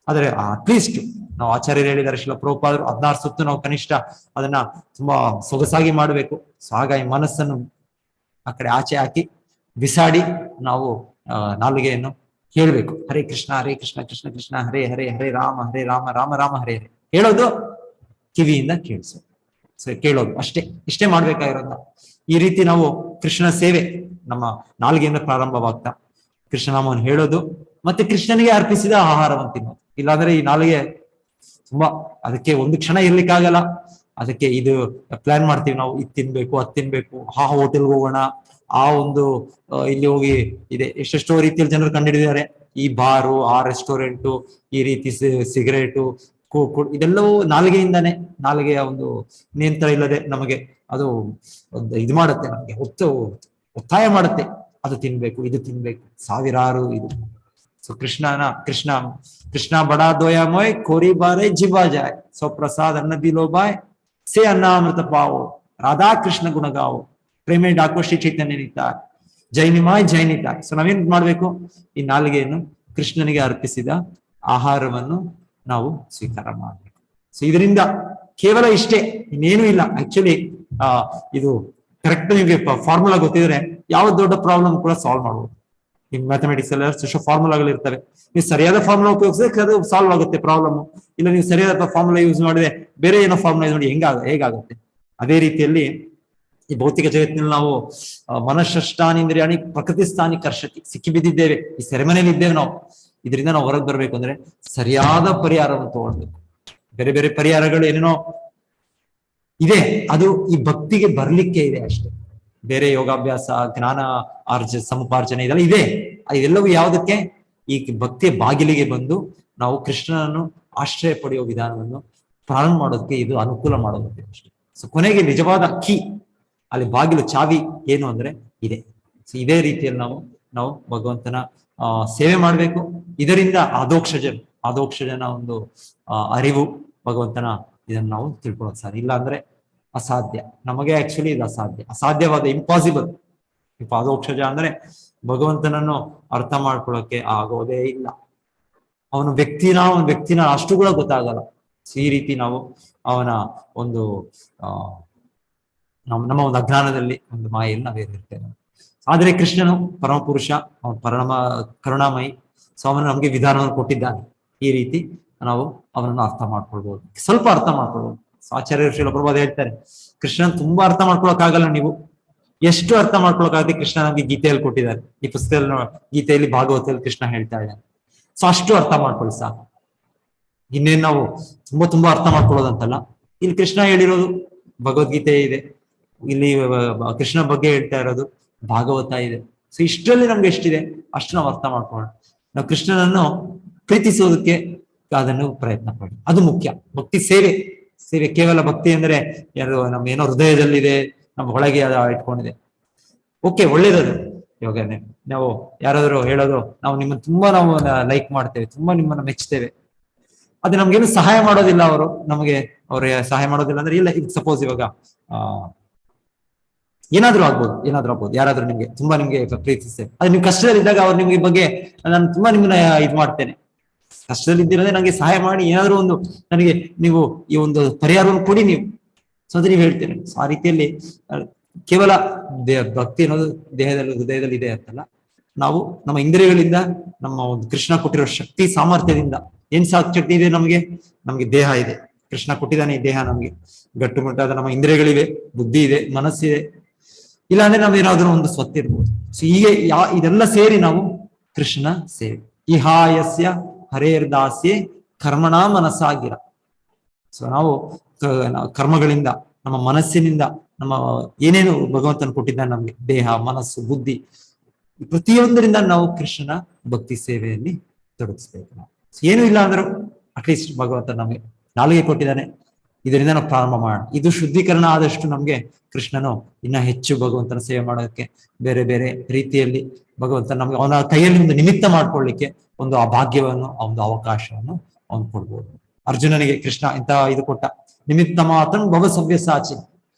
ಆದ್ರೆ ಅಟ್ಲೀಸ್ಟ್ ನಾವು ಆಚಾರ್ಯರು ಹೇಳಿದ್ದಾರೆ, ಶ್ರೀಲ ಪ್ರಭುಪಾದರು 16 ಸುತ್ತು ನಾವು ಕನಿಷ್ಠ ಅದನ್ನ ತುಂಬಾ ಸೊಗಸಾಗಿ ಮಾಡಬೇಕು. ಸೊ ಹಾಗಾಗಿ ಮನಸ್ಸನ್ನು ಆ ಕಡೆ ಆಚೆ ಹಾಕಿ ಬಿಸಾಡಿ ನಾವು ನಾಲಿಗೆಯನ್ನು ಹೇಳ್ಬೇಕು. ಹರೇ ಕೃಷ್ಣ ಕೃಷ್ಣ ಕೃಷ್ಣ ಹರೇ ಹರೇ, ಹರೇ ರಾಮ ರಾಮ ಹರೇ ಹರೇ. ಹೇಳೋದು ಕಿವಿಯಿಂದ ಕೇಳಿಸೋದು, ಸೊ ಕೇಳೋದು ಅಷ್ಟೇ, ಇಷ್ಟೇ ಮಾಡ್ಬೇಕಾಗಿರೋದು ನಾವು. ಈ ರೀತಿ ನಾವು ಕೃಷ್ಣ ಸೇವೆ ನಮ್ಮ ನಾಲಿಗೆಯಿಂದ ಪ್ರಾರಂಭವಾಗ್ತಾ ಕೃಷ್ಣನಾಮವನ್ನು ಹೇಳೋದು, ಮತ್ತೆ ಕೃಷ್ಣನಿಗೆ ಅರ್ಪಿಸಿದ ಆಹಾರವನ್ನು ತಿನ್ನೋದು. ಇಲ್ಲಾಂದ್ರೆ ಈ ನಾಲಿಗೆ ತುಂಬಾ ಅದಕ್ಕೆ ಒಂದು ಕ್ಷಣ ಇರ್ಲಿಕ್ಕಾಗಲ್ಲ. ಅದಕ್ಕೆ ಇದು ಪ್ಲಾನ್ ಮಾಡ್ತೀವಿ ನಾವು, ಇದು ತಿನ್ಬೇಕು, ಅದು ತಿನ್ಬೇಕು, ಆ ಹೋಟೆಲ್ಗೆ ಹೋಗೋಣ, ಆ ಒಂದು ಇಲ್ಲಿ ಹೋಗಿ ಇದೆ. ಎಷ್ಟೆಷ್ಟೋ ರೀತಿಯಲ್ಲಿ ಜನರು ಕಂಡುಹಿಡಿದಿದ್ದಾರೆ ಈ ಬಾರು, ಆ ರೆಸ್ಟೋರೆಂಟು, ಈ ರೀತಿ ಸಿಗರೇಟು, ಇದೆಲ್ಲವೂ ನಾಲಿಗೆಯಿಂದಾನೆ. ನಾಲಿಗೆಯ ಒಂದು ನಿಯಂತ್ರಣ ಇಲ್ಲದೆ ನಮಗೆ ಅದು ಇದು ಮಾಡುತ್ತೆ, ನಮಗೆ ಒತ್ತಾಯ ಮಾಡುತ್ತೆ, ಅದು ತಿನ್ಬೇಕು, ಇದು ತಿನ್ಬೇಕು, ಸಾವಿರಾರು ಇದು. ಸೊ ಕೃಷ್ಣ ಬಡಾ ದೋಯಾಮೋಯ್ ಕೋರಿ ಬಾರೆ ಜಿಬಾ ಜಾಯ್, ಸೊ ಪ್ರಸಾದ್ ಅನ್ನ ದಿಲೋ ಬಾಯ್ ಸೇ ಅನ್ನಾಮೃತ ಪಾವೋ. ರಾಧಾ ಕೃಷ್ಣ ಗುಣಗಾವು ಪ್ರೇಮೆ ಡಾಕೋ ಶ್ರೀ ಚೈತನ್ಯ ನಿತಾಯ್ ಜೈನಿಮಾಯ್ ಜೈನಿತಾಯ್. ಸೊ ನಾವೇನ್ ಮಾಡ್ಬೇಕು, ಈ ನಾಲಿಗೆಯನ್ನು ಕೃಷ್ಣನಿಗೆ ಅರ್ಪಿಸಿದ ಆಹಾರವನ್ನು ನಾವು ಸ್ವೀಕಾರ ಮಾಡ್ಬೇಕು. ಸೊ ಇದರಿಂದ ಕೇವಲ ಇಷ್ಟೇ, ಇನ್ನೇನು ಇಲ್ಲ. ಆಕ್ಚುಲಿ ಇದು ಕರೆಕ್ಟ್ ನಿಮಗೆ ಫಾರ್ಮುಲಾ ಗೊತ್ತಿದ್ರೆ ಯಾವ ದೊಡ್ಡ ಪ್ರಾಬ್ಲಮ್ ಕೂಡ ಸಾಲ್ವ್ ಮಾಡ್ಬೋದು. ಈ ಮ್ಯಾಥಮೆಟಿಕ್ಸ್ ಎಲ್ಲ ಫಾರ್ಮುಲಾಗಳು ಇರ್ತವೆ, ನೀವು ಸರಿಯಾದ ಫಾರ್ಮುಲಾ ಉಪಯೋಗಿಸಿದ್ರೆ ಅದು ಸಾಲ್ವ್ ಆಗುತ್ತೆ ಪ್ರಾಬ್ಲಮ್. ಇಲ್ಲ ನೀವು ಸರಿಯಾದ ಫಾರ್ಮುಲಾ ಯೂಸ್ ಮಾಡಿದ್ರೆ ಬೇರೆ ಏನೋ ಫಾರ್ಮುಲಾ ಯೂಸ್ ಮಾಡಿ ಹೇಗಾಗುತ್ತೆ. ಅದೇ ರೀತಿಯಲ್ಲಿ ಈ ಭೌತಿಕ ಜಗತ್ತಿನಲ್ಲಿ ನಾವು ಮನಃಷ್ಟಾನಿಂದ್ರಿಯಾಣಿ ಪ್ರಕೃತಿ ಸ್ಥಾನಿ ಕರ್ಷತಿ ಸಿಕ್ಕಿ ಬಿದ್ದಿದ್ದೇವೆ, ಈ ಸೆರೆಮನೆಯಲ್ಲಿ ಇದ್ದೇವೆ ನಾವು. ಇದರಿಂದ ನಾವು ಹೊರಗೆ ಬರ್ಬೇಕು ಅಂದ್ರೆ ಸರಿಯಾದ ಪರಿಹಾರವನ್ನು ತಗೊಳ್ಬೇಕು. ಬೇರೆ ಬೇರೆ ಪರಿಹಾರಗಳು ಏನೇನೋ ಇದೆ, ಅದು ಈ ಭಕ್ತಿಗೆ ಬರ್ಲಿಕ್ಕೆ ಇದೆ ಅಷ್ಟೇ. ಬೇರೆ ಯೋಗಾಭ್ಯಾಸ, ಜ್ಞಾನ ಸಮುಪಾರ್ಜನೆ ಇದೆಲ್ಲ ಇದೆ. ಇದೆಲ್ಲವೂ ಯಾವುದಕ್ಕೆ, ಈ ಭಕ್ತಿಯ ಬಾಗಿಲಿಗೆ ಬಂದು ನಾವು ಕೃಷ್ಣನನ್ನು ಆಶ್ರಯ ಪಡೆಯುವ ವಿಧಾನವನ್ನು ಪ್ರಾರಂಭ ಮಾಡೋದಕ್ಕೆ ಇದು ಅನುಕೂಲ ಮಾಡೋದಕ್ಕೆ ಅಷ್ಟೇ. ಸೊ ಕೊನೆಗೆ ನಿಜವಾದ ಕೀ, ಅಲ್ಲಿ ಬಾಗಿಲು ಚಾವಿ ಏನು ಅಂದ್ರೆ ಇದೆ. ಸೊ ಇದೇ ರೀತಿಯಲ್ಲಿ ನಾವು ಭಗವಂತನ ಸೇವೆ ಮಾಡ್ಬೇಕು. ಇದರಿಂದ ಆದೋಕ್ಷಜನ ಒಂದು ಅರಿವು, ಭಗವಂತನ ಇದನ್ನ ನಾವು ತಿಳ್ಕೊಳ್ಳೋದು ಸಾಧ್ಯ. ಇಲ್ಲ ಅಂದ್ರೆ ಅಸಾಧ್ಯ, ನಮಗೆ ಆಕ್ಚುಲಿ ಇದು ಅಸಾಧ್ಯವಾದ ಇಂಪಾಸಿಬಲ್. ಆದೋಕ್ಷಜ ಅಂದ್ರೆ ಭಗವಂತನನ್ನು ಅರ್ಥ ಮಾಡ್ಕೊಳ್ಳೋಕೆ ಆಗೋದೇ ಇಲ್ಲ. ಅವನ ವ್ಯಕ್ತಿನ ಅಷ್ಟು ಕೂಡ ಗೊತ್ತಾಗಲ್ಲ. ಈ ರೀತಿ ನಾವು ಅವನ ಒಂದು ನಮ್ಮ ಒಂದು ಅಜ್ಞಾನದಲ್ಲಿ ಒಂದು ಮಾಯಲ್ಲಿ ನಾವೇನಿರ್ತೇವೆ. ಆದ್ರೆ ಕೃಷ್ಣನು ಪರಮಪುರುಷ, ಅವನ ಕರುಣಾಮಯಿ. ಸೊ ಅವನು ನಮಗೆ ವಿಧಾನವನ್ನು ಕೊಟ್ಟಿದ್ದಾನೆ. ಈ ರೀತಿ ನಾವು ಅವನನ್ನು ಅರ್ಥ ಮಾಡ್ಕೊಳ್ಬಹುದು, ಸ್ವಲ್ಪ ಅರ್ಥ ಮಾಡ್ಕೊಳ್ಬಹುದು. ಆಚಾರ್ಯ ಶ್ರೀಲ ಪ್ರಭುಪಾದ ಹೇಳ್ತಾರೆ, ಕೃಷ್ಣನ್ ತುಂಬಾ ಅರ್ಥ ಮಾಡ್ಕೊಳಕ್ಕಾಗಲ್ಲ. ನೀವು ಎಷ್ಟು ಅರ್ಥ ಮಾಡ್ಕೊಳಕ್ಕಾಗದೆ ಕೃಷ್ಣ ನಮ್ಗೆ ಗೀತೆಯಲ್ಲಿ ಕೊಟ್ಟಿದ್ದಾರೆ. ಈ ಪುಸ್ತಕದಲ್ಲಿ ಗೀತೆಯಲ್ಲಿ ಭಾಗವತದಲ್ಲಿ ಕೃಷ್ಣ ಹೇಳ್ತಾ ಇದ್ದಾನೆ. ಸೊ ಅಷ್ಟು ಅರ್ಥ ಮಾಡ್ಕೊಳ್ಳಿ ಸಾಕು. ಇನ್ನೇನ್ ನಾವು ತುಂಬಾ ಅರ್ಥ ಮಾಡ್ಕೊಳ್ಳೋದಂತಲ್ಲ. ಇಲ್ಲಿ ಕೃಷ್ಣ ಹೇಳಿರೋದು ಭಗವದ್ಗೀತೆ ಇದೆ, ಇಲ್ಲಿ ಕೃಷ್ಣ ಬಗ್ಗೆ ಹೇಳ್ತಾ ಇರೋದು ಭಾಗವತ ಇದೆ. ಸೊ ಇಷ್ಟರಲ್ಲಿ ನಮ್ಗೆ ಎಷ್ಟಿದೆ ಅಷ್ಟು ನಾವು ಅರ್ಥ ಮಾಡ್ಕೊಳ್ಳೋಣ. ನಾವು ಕೃಷ್ಣನನ್ನು ಪ್ರೀತಿಸೋದಕ್ಕೆ ಅದನ್ನು ಪ್ರಯತ್ನ ಪಡಿ, ಅದು ಮುಖ್ಯ. ಭಕ್ತಿ ಸೇವೆ ಕೇವಲ ಭಕ್ತಿ ಅಂದ್ರೆ ಯಾರು ನಮ್ಮ ಏನೋ ಹೃದಯದಲ್ಲಿದೆ, ನಮ್ಮ ಒಳಗೆ ಇಟ್ಕೊಂಡಿದೆ, ಓಕೆ, ಒಳ್ಳೇದದು. ಇವಾಗ ನಾವು ಯಾರಾದ್ರೂ ಹೇಳೋದು, ನಾವು ನಿಮ್ಮನ್ನು ತುಂಬಾ ನಾವು ಲೈಕ್ ಮಾಡ್ತೇವೆ, ತುಂಬಾ ನಿಮ್ಮನ್ನ ಮೆಚ್ಚುತ್ತೇವೆ, ಅದು ನಮ್ಗೇನು ಸಹಾಯ ಮಾಡೋದಿಲ್ಲ. ಅವ್ರು ಸಹಾಯ ಮಾಡೋದಿಲ್ಲ ಅಂದ್ರೆ ಇಲ್ಲ. ಈಗ ಸಪೋಸ್ ಇವಾಗ ಏನಾದ್ರೂ ಆಗ್ಬೋದು, ಯಾರಾದ್ರೂ ನಿಮ್ಗೆ ಪ್ರೀತಿಸ್ತೇವೆ, ಅದು ನೀವು ಕಷ್ಟದಲ್ಲಿದ್ದಾಗ ಅವ್ರು ನಿಮ್ಗೆ ಬಗ್ಗೆ ನಾನು ತುಂಬಾ ನಿಮ್ಮನ್ನ ಇದು ಮಾಡ್ತೇನೆ, ಕಷ್ಟದಲ್ಲಿ ಇದ್ದಿರೋದೇ ನನಗೆ ಸಹಾಯ ಮಾಡಿ, ಏನಾದ್ರೂ ಒಂದು ನನಗೆ ನೀವು ಈ ಒಂದು ಪರಿಹಾರವನ್ನು ಕೊಡಿ ನೀವು. ಸೊ ಅದು ನೀವು ಹೇಳ್ತೇನೆ. ಸೊ ಆ ರೀತಿಯಲ್ಲಿ ಕೇವಲ ಭಕ್ತಿ ಅನ್ನೋದು ದೇಹದಲ್ಲಿ ಹೃದಯದಲ್ಲಿ ಇದೆ ಅಂತಲ್ಲ, ನಾವು ನಮ್ಮ ಇಂದ್ರಿಯಗಳಿಂದ, ನಮ್ಮ ಒಂದು ಕೃಷ್ಣ ಕೊಟ್ಟಿರೋ ಶಕ್ತಿ ಸಾಮರ್ಥ್ಯದಿಂದ, ಏನ್ ಶಕ್ತಿ ಇದೆ ನಮ್ಗೆ ದೇಹ ಇದೆ, ಕೃಷ್ಣ ಕೊಟ್ಟಿದ್ದಾನೆ ಈ ದೇಹ. ನಮ್ಗೆ ಗಟ್ಟುಮುಟ್ಟಾದ ನಮ್ಮ ಇಂದ್ರಿಯಗಳಿವೆ, ಬುದ್ಧಿ ಇದೆ, ಮನಸ್ಸಿದೆ. ಇಲ್ಲಾಂದ್ರೆ ನಾವೇನಾದ್ರೂ ಒಂದು ಸ್ವತ್ತು ಇರ್ಬೋದು. ಸೊ ಹೀಗೆ ಇದೆಲ್ಲ ಸೇರಿ ನಾವು ಕೃಷ್ಣ ಸೇವೆ. ಇಹಾಯಸ್ಯ ಹರೇರ್ದಾಸ್ಯೆ ಕರ್ಮಣ ಮನಸ್ಸಾಗಿರ. ಸೊ ನಾವು ಕರ್ಮಗಳಿಂದ, ನಮ್ಮ ಮನಸ್ಸಿನಿಂದ, ನಮ್ಮ ಏನೇನು ಭಗವಂತನ ಕೊಟ್ಟಿದ್ದಾನೆ ನಮ್ಗೆ, ದೇಹ, ಮನಸ್ಸು, ಬುದ್ಧಿ, ಪ್ರತಿಯೊಂದರಿಂದ ನಾವು ಕೃಷ್ಣನ ಭಕ್ತಿ ಸೇವೆಯಲ್ಲಿ ತೊಡಗಿಸ್ಬೇಕು. ನಾವು ಏನು ಇಲ್ಲ ಅಂದ್ರೂ ಅಟ್ಲೀಸ್ಟ್ ಭಗವಂತ ನಮಗೆ ನಾಲಿಗೆ ಕೊಟ್ಟಿದ್ದಾನೆ, ಇದರಿಂದ ನಾವು ಪ್ರಾರಂಭ ಮಾಡೋಣ. ಇದು ಶುದ್ಧೀಕರಣ ಆದಷ್ಟು ನಮ್ಗೆ ಕೃಷ್ಣನು ಇನ್ನ ಹೆಚ್ಚು ಭಗವಂತನ ಸೇವೆ ಮಾಡೋದಕ್ಕೆ, ಬೇರೆ ಬೇರೆ ರೀತಿಯಲ್ಲಿ ಭಗವಂತ ನಮ್ಗೆ ಅವನ ಕೈಯಲ್ಲಿ ಒಂದು ನಿಮಿತ್ತ ಮಾಡ್ಕೊಳ್ಳಿಕ್ಕೆ ಒಂದು ಆ ಭಾಗ್ಯವನ್ನು, ಒಂದು ಅವಕಾಶವನ್ನು ಅವನು ಕೊಡ್ಬೋದು. ಅರ್ಜುನನಿಗೆ ಕೃಷ್ಣ ಇಂತ ಇದು ಕೊಟ್ಟ, ನಿಮಿತ್ತ ಮಾತ್ರ ಭವ ಸವ್ಯ ಸಾಚಿ.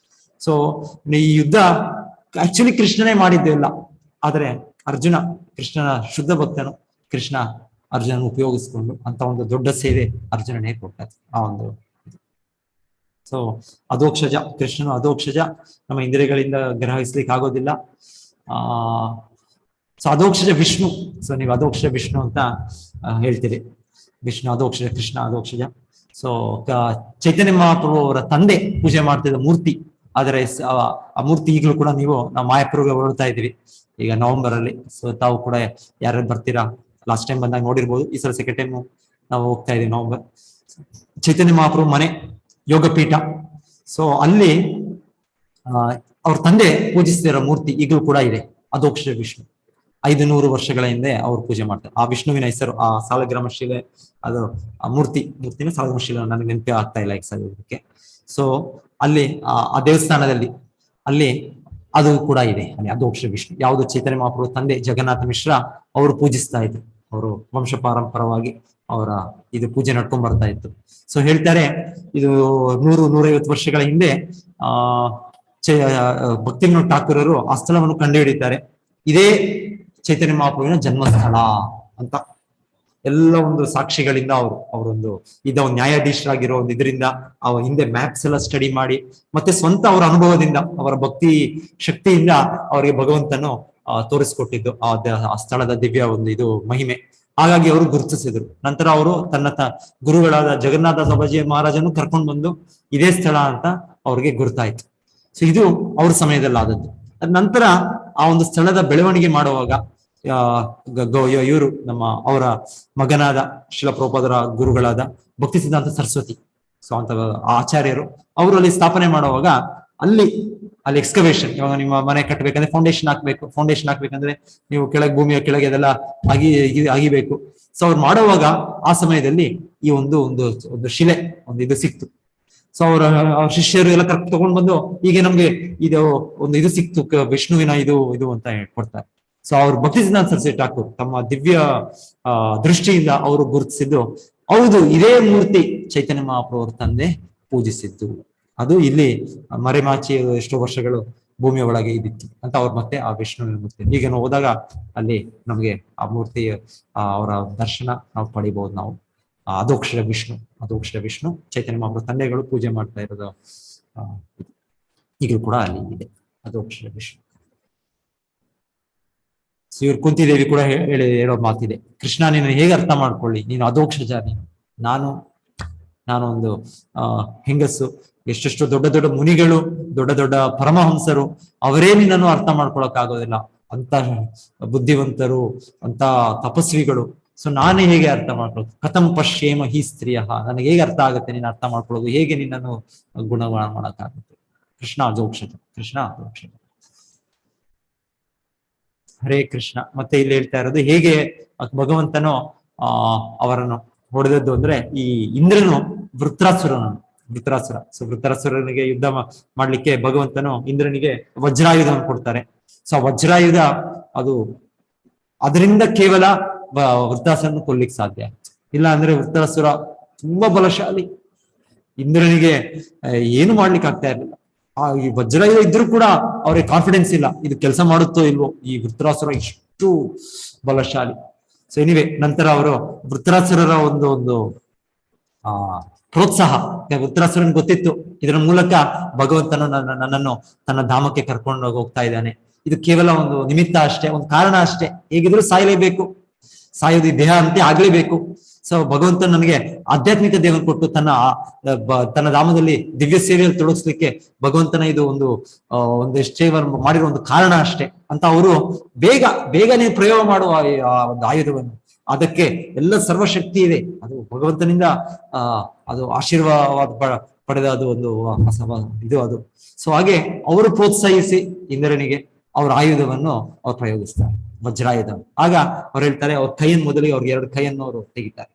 ಸೊ ಈ ಯುದ್ಧ ಆಕ್ಚುಲಿ ಕೃಷ್ಣನೇ ಮಾಡಿದ್ದಿಲ್ಲ, ಆದ್ರೆ ಅರ್ಜುನ ಕೃಷ್ಣನ ಶುದ್ಧ ಭಕ್ತನು. ಕೃಷ್ಣ ಅರ್ಜುನನ ಉಪಯೋಗಿಸ್ಕೊಂಡು ಅಂತ ಒಂದು ದೊಡ್ಡ ಸೇವೆ ಅರ್ಜುನನೇ ಕೊಟ್ಟ ಆ ಒಂದು. ಸೊ ಅಧೋಕ್ಷಜ, ಕೃಷ್ಣನು ಅಧೋಕ್ಷಜ, ನಮ್ಮ ಇಂದ್ರಿಯಗಳಿಂದ ಗ್ರಹಿಸ್ಲಿಕ್ಕೆ ಆಗೋದಿಲ್ಲ. ಸೊ ಅಧೋಕ್ಷಜ ವಿಷ್ಣು. ಸೊ ನೀವು ಅಧೋಕ್ಷಜ ವಿಷ್ಣು ಅಂತ ಹೇಳ್ತೀರಿ. ವಿಷ್ಣು ಅಧೋಕ್ಷಜ, ಕೃಷ್ಣ ಅಧೋಕ್ಷಜ. ಸೊ ಚೈತನ್ಯ ಮಹಾಪ್ರಭು ಅವರ ತಂದೆ ಪೂಜೆ ಮಾಡ್ತಿದ್ದ ಮೂರ್ತಿ, ಆದರೆ ಆ ಮೂರ್ತಿ ಈಗಲೂ ಕೂಡ ನಾವು ಮಾಯಾಪುರಗೆ ಹೊರಡ್ತಾ ಇದೀವಿ ಈಗ ನವೆಂಬರ್ ಅಲ್ಲಿ. ಸೊ ತಾವು ಕೂಡ ಯಾರು ಬರ್ತೀರಾ, ಲಾಸ್ಟ್ ಟೈಮ್ ಬಂದಾಗ ನೋಡಿರ್ಬೋದು, ಈ ಸಲ ಸೆಕೆಂಡ್ ಟೈಮ್ ನಾವು ಹೋಗ್ತಾ ಇದೀವಿ ನವೆಂಬರ್. ಚೈತನ್ಯ ಮಹಾಪ್ರಭು ಮನೆ ಯೋಗಪೀಠ. ಸೊ ಅಲ್ಲಿ ಅವ್ರ ತಂದೆ ಪೂಜಿಸ್ತಿರೋ ಮೂರ್ತಿ ಈಗಲೂ ಕೂಡ ಇದೆ, ಅಧೋಕ್ಷಜ ವಿಷ್ಣು. 500 ವರ್ಷಗಳ ಹಿಂದೆ ಅವ್ರು ಪೂಜೆ ಮಾಡ್ತಾರೆ. ಆ ವಿಷ್ಣುವಿನ ಹೆಸರು, ಆ ಸಾಲಗ್ರಾಮ ಶಿಲೆ, ಅದು ಆ ಮೂರ್ತಿನ ಸಾಲಗ್ರಾಮ ಶಿಲೆ, ನನಗೆ ನೆನಪೇ ಆಗ್ತಾ ಇಲ್ಲ ಇದಕ್ಕೆ. ಸೊ ಅಲ್ಲಿ ಆ ದೇವಸ್ಥಾನದಲ್ಲಿ ಅಲ್ಲಿ ಅದು ಕೂಡ ಇದೆ, ಅಲ್ಲಿ ಅಧೋಕ್ಷಜ ವಿಷ್ಣು. ಯಾವುದು ಚೈತನ್ಯ ಮಹಾಪ್ರಭು ತಂದೆ ಜಗನ್ನಾಥ ಮಿಶ್ರ ಅವರು ಪೂಜಿಸ್ತಾ ಇದ್ರು. ಅವರು ವಂಶ ಪಾರಂಪರವಾಗಿ ಅವರ ಇದು ಪೂಜೆ ನಡ್ಕೊಂಡ್ ಬರ್ತಾ ಇತ್ತು. ಸೊ ಹೇಳ್ತಾರೆ, ಇದು 100-150 ವರ್ಷಗಳ ಹಿಂದೆ ಭಕ್ತಿವಿನೋದ್ ಠಾಕೂರರು ಆ ಸ್ಥಳವನ್ನು ಕಂಡುಹಿಡಿತಾರೆ. ಇದೇ ಚೈತನ್ಯ ಮಹಾಪ್ರಭುವಿನ ಜನ್ಮಸ್ಥಳ ಅಂತ ಎಲ್ಲ ಒಂದು ಸಾಕ್ಷಿಗಳಿಂದ ಅವರೊಂದು ಒಂದು ನ್ಯಾಯಾಧೀಶರಾಗಿರೋ ಒಂದು ಇದರಿಂದ ಹಿಂದೆ ಮ್ಯಾಪ್ಸ್ ಎಲ್ಲ ಸ್ಟಡಿ ಮಾಡಿ ಮತ್ತೆ ಸ್ವಂತ ಅವರ ಅನುಭವದಿಂದ ಅವರ ಭಕ್ತಿ ಶಕ್ತಿಯಿಂದ ಅವರಿಗೆ ಭಗವಂತನು ತೋರಿಸ್ಕೊಟ್ಟಿದ್ದು ಆ ಸ್ಥಳದ ದಿವ್ಯ ಒಂದು ಇದು ಮಹಿಮೆ. ಹಾಗಾಗಿ ಅವರು ಗುರುತಿಸಿದ್ರು. ನಂತರ ಅವರು ತನ್ನ ಗುರುಗಳಾದ ಜಗನ್ನಾಥ ಸಭಾಜಿ ಮಹಾರಾಜನು ಕರ್ಕೊಂಡು ಬಂದು ಇದೇ ಸ್ಥಳ ಅಂತ ಅವ್ರಿಗೆ ಗುರುತಾಯ್ತು. ಸೊ ಇದು ಅವ್ರ ಸಮಯದಲ್ಲಿ ಆದದ್ದು. ಅದ ನಂತರ ಆ ಒಂದು ಸ್ಥಳದ ಬೆಳವಣಿಗೆ ಮಾಡುವಾಗ ಇವರು ಅವರ ಮಗನಾದ ಶಿಲ ಪ್ರಭುಪಾದರ ಗುರುಗಳಾದ ಭಕ್ತಿ ಸಿದ್ಧಾಂತ ಸರಸ್ವತಿ ಸೊ ಅಂತ ಆಚಾರ್ಯರು ಅವರು ಅಲ್ಲಿ ಸ್ಥಾಪನೆ ಮಾಡುವಾಗ ಅಲ್ಲಿ ಎಕ್ಸ್ಕವೇಷನ್, ಇವಾಗ ನಿಮ್ಮ ಮನೆ ಕಟ್ಟಬೇಕಂದ್ರೆ ಫೌಂಡೇಶನ್ ಹಾಕ್ಬೇಕಂದ್ರೆ ನೀವು ಕೆಳಗೆ ಭೂಮಿಯ ಕೆಳಗೆ ಅದೆಲ್ಲ ಅಗಿಬೇಕು. ಸೊ ಅವ್ರು ಮಾಡುವಾಗ ಆ ಸಮಯದಲ್ಲಿ ಈ ಒಂದು ಶಿಲೆ ಇದು ಸಿಕ್ತು. ಸೊ ಅವ್ರ ಶಿಷ್ಯರು ಎಲ್ಲ ಕರೆಕ್ಟ್ ತಗೊಂಡ್ ಬಂದು ಈಗ ನಮ್ಗೆ ಇದು ಸಿಕ್ತು ವಿಷ್ಣುವಿನ ಇದು ಅಂತ ಕೊಡ್ತಾರೆ. ಸೊ ಅವ್ರು ಭಕ್ತಿ ಸಿದ್ಧಾಂತ ಸರಸ್ವತಿ ಠಾಕೂರ್ ತಮ್ಮ ದಿವ್ಯ ದೃಷ್ಟಿಯಿಂದ ಅವರು ಗುರುತಿಸಿದ್ದು ಹೌದು ಇದೇ ಮೂರ್ತಿ ಚೈತನ್ಯ ಮಹಾಪ್ರಭು ಅವ್ರ ತಂದೆ ಪೂಜಿಸಿದ್ದು, ಅದು ಇಲ್ಲಿ ಮರೆಮಾಚಿ ಎಷ್ಟೋ ವರ್ಷಗಳು ಭೂಮಿಯ ಒಳಗೆ ಇದ್ದಿತ್ತು ಅಂತ ಅವ್ರು ಮತ್ತೆ ಆ ವಿಷ್ಣುವಿನ ಮೂರ್ತಿ ಈಗ ನಾವು ಹೋದಾಗ ಅಲ್ಲಿ ನಮ್ಗೆ ಆ ಮೂರ್ತಿ ಅವರ ದರ್ಶನ ನಾವು ಪಡಿಬಹುದು. ನಾವು ಅಧೋಕ್ಷರ ವಿಷ್ಣು ಚೈತನ್ಯ ಮಹಾಪ್ರಭು ತಂದೆಗಳು ಪೂಜೆ ಮಾಡ್ತಾ ಇರೋದು ಈಗಲೂ ಕೂಡ ಅಲ್ಲಿ ಇದೆ ಅಧೋಕ್ಷರ ವಿಷ್ಣು. ಇವ್ರು ಕುಂತಿದೇವಿ ಕೂಡ ಹೇಳೋ ಮಾತಿದೆ, ಕೃಷ್ಣ ನೀನು ಹೇಗೆ ಅರ್ಥ ಮಾಡ್ಕೊಳ್ಳಿ, ನೀನು ಅಧೋಕ್ಷಜ, ನಾನು ಒಂದು ಹೆಂಗಸು, ಎಷ್ಟೆಷ್ಟು ದೊಡ್ಡ ದೊಡ್ಡ ಮುನಿಗಳು ದೊಡ್ಡ ದೊಡ್ಡ ಪರಮಹಂಸರು ಅವರೇ ನಿನ್ನನ್ನು ಅರ್ಥ ಮಾಡ್ಕೊಳಕ್ ಆಗೋದಿಲ್ಲ, ಅಂತ ಬುದ್ಧಿವಂತರು ಅಂತ ತಪಸ್ವಿಗಳು. ಸೊ ನಾನೇ ಹೇಗೆ ಅರ್ಥ ಮಾಡ್ಕೊಳ್ಳೋದು, ಕಥಂ ಪಶ್ಯೇಮ ಹಿ ಸ್ತ್ರೀಯ, ನನಗೆ ಹೇಗೆ ಅರ್ಥ ಆಗುತ್ತೆ ನೀನು ಅರ್ಥ ಮಾಡ್ಕೊಳ್ಳೋದು, ಹೇಗೆ ನಿನ್ನನ್ನು ಗುಣಗಾನ ಮಾಡಕ್ಕಾಗುತ್ತೆ. ಕೃಷ್ಣ ಅಧೋಕ್ಷಜ. ಹರೇ ಕೃಷ್ಣ. ಮತ್ತೆ ಇಲ್ಲಿ ಹೇಳ್ತಾ ಇರೋದು ಹೇಗೆ ಭಗವಂತನು ಅವರನ್ನು ಹೊಡೆದದ್ದು ಅಂದ್ರೆ ಈ ಇಂದ್ರನು ವೃತ್ರಾಸುರ. ಸೊ ವೃತ್ರಾಸುರನಿಗೆ ಯುದ್ಧ ಮಾಡ್ಲಿಕ್ಕೆ ಭಗವಂತನು ಇಂದ್ರನಿಗೆ ವಜ್ರಾಯುಧವನ್ನು ಕೊಡ್ತಾರೆ. ಸೊ ವಜ್ರಾಯುಧ ಅದರಿಂದ ಕೇವಲ ವೃತ್ರಾಸುರನ್ನು ಕೊಲ್ಲಿಕ್ ಸಾಧ್ಯ, ಇಲ್ಲ ಅಂದ್ರೆ ವೃತ್ರಾಸುರ ತುಂಬಾ ಬಲಶಾಲಿ, ಇಂದ್ರನಿಗೆ ಏನು ಮಾಡ್ಲಿಕ್ಕೆ ಆಗ್ತಾ ಇರಲಿಲ್ಲ. ಈ ವಜ್ರಾಯುಧ ಇದ್ರೂ ಕೂಡ ಅವ್ರಿಗೆ ಕಾನ್ಫಿಡೆನ್ಸ್ ಇಲ್ಲ, ಇದು ಕೆಲಸ ಮಾಡುತ್ತೋ ಇಲ್ವೋ, ಈ ವೃತ್ರಾಸುರ ಇಷ್ಟು ಬಲಶಾಲಿ. ಸೊ ಎನಿವೆ ನಂತರ ಅವರು ವೃತ್ರಾಸುರರ ಒಂದು ಪ್ರೋತ್ಸಾಹ, ವೃತ್ರಾಸುರನ್ ಗೊತ್ತಿತ್ತು ಇದರ ಮೂಲಕ ಭಗವಂತನು ನನ್ನನ್ನು ತನ್ನ ಧಾಮಕ್ಕೆ ಕರ್ಕೊಂಡು ಹೋಗ್ತಾ ಇದ್ದಾನೆ, ಇದು ಕೇವಲ ಒಂದು ನಿಮಿತ್ತ ಅಷ್ಟೇ, ಒಂದು ಕಾರಣ ಅಷ್ಟೇ, ಹೇಗಿದ್ರು ಸಾಯಲೇಬೇಕು, ಸಾಯೋದು ಈ ದೇಹ ಅಂತೆ ಆಗ್ಲೇಬೇಕು. ಸೊ ಭಗವಂತ ನನಗೆ ಆಧ್ಯಾತ್ಮಿಕ ದೇಹವನ್ನು ಕೊಟ್ಟು ತನ್ನ ಧಾಮದಲ್ಲಿ ದಿವ್ಯ ಸೇವೆಯಲ್ಲಿ ತೊಡಗಿಸ್ಲಿಕ್ಕೆ ಭಗವಂತನ ಇದು ಒಂದು ಸೇವೆ ಮಾಡಿರೋ ಒಂದು ಕಾರಣ ಅಷ್ಟೇ ಅಂತ ಅವರು ಬೇಗನೆ ಪ್ರಯೋಗ ಮಾಡುವ ಒಂದು ಆಯುಧವನ್ನು, ಅದಕ್ಕೆ ಎಲ್ಲ ಸರ್ವಶಕ್ತಿ ಇದೆ, ಅದು ಭಗವಂತನಿಂದ ಅದು ಆಶೀರ್ವಾದ ಪಡೆದ ಅದು ಅದು. ಸೊ ಹಾಗೆ ಅವರು ಪ್ರೋತ್ಸಾಹಿಸಿ ಇಂದ್ರನಿಗೆ ಅವ್ರ ಆಯುಧವನ್ನು ಅವ್ರು ಪ್ರಯೋಗಿಸ್ತಾರೆ, ವಜ್ರಾಯುಧ. ಆಗ ಅವ್ರು ಹೇಳ್ತಾರೆ ಅವ್ರ ಕೈಯನ್ನು ಮೊದಲಿಗೆ ಅವ್ರಿಗೆ 2 ಕೈಯನ್ನು ಅವರು ತೆಗಿತಾರೆ.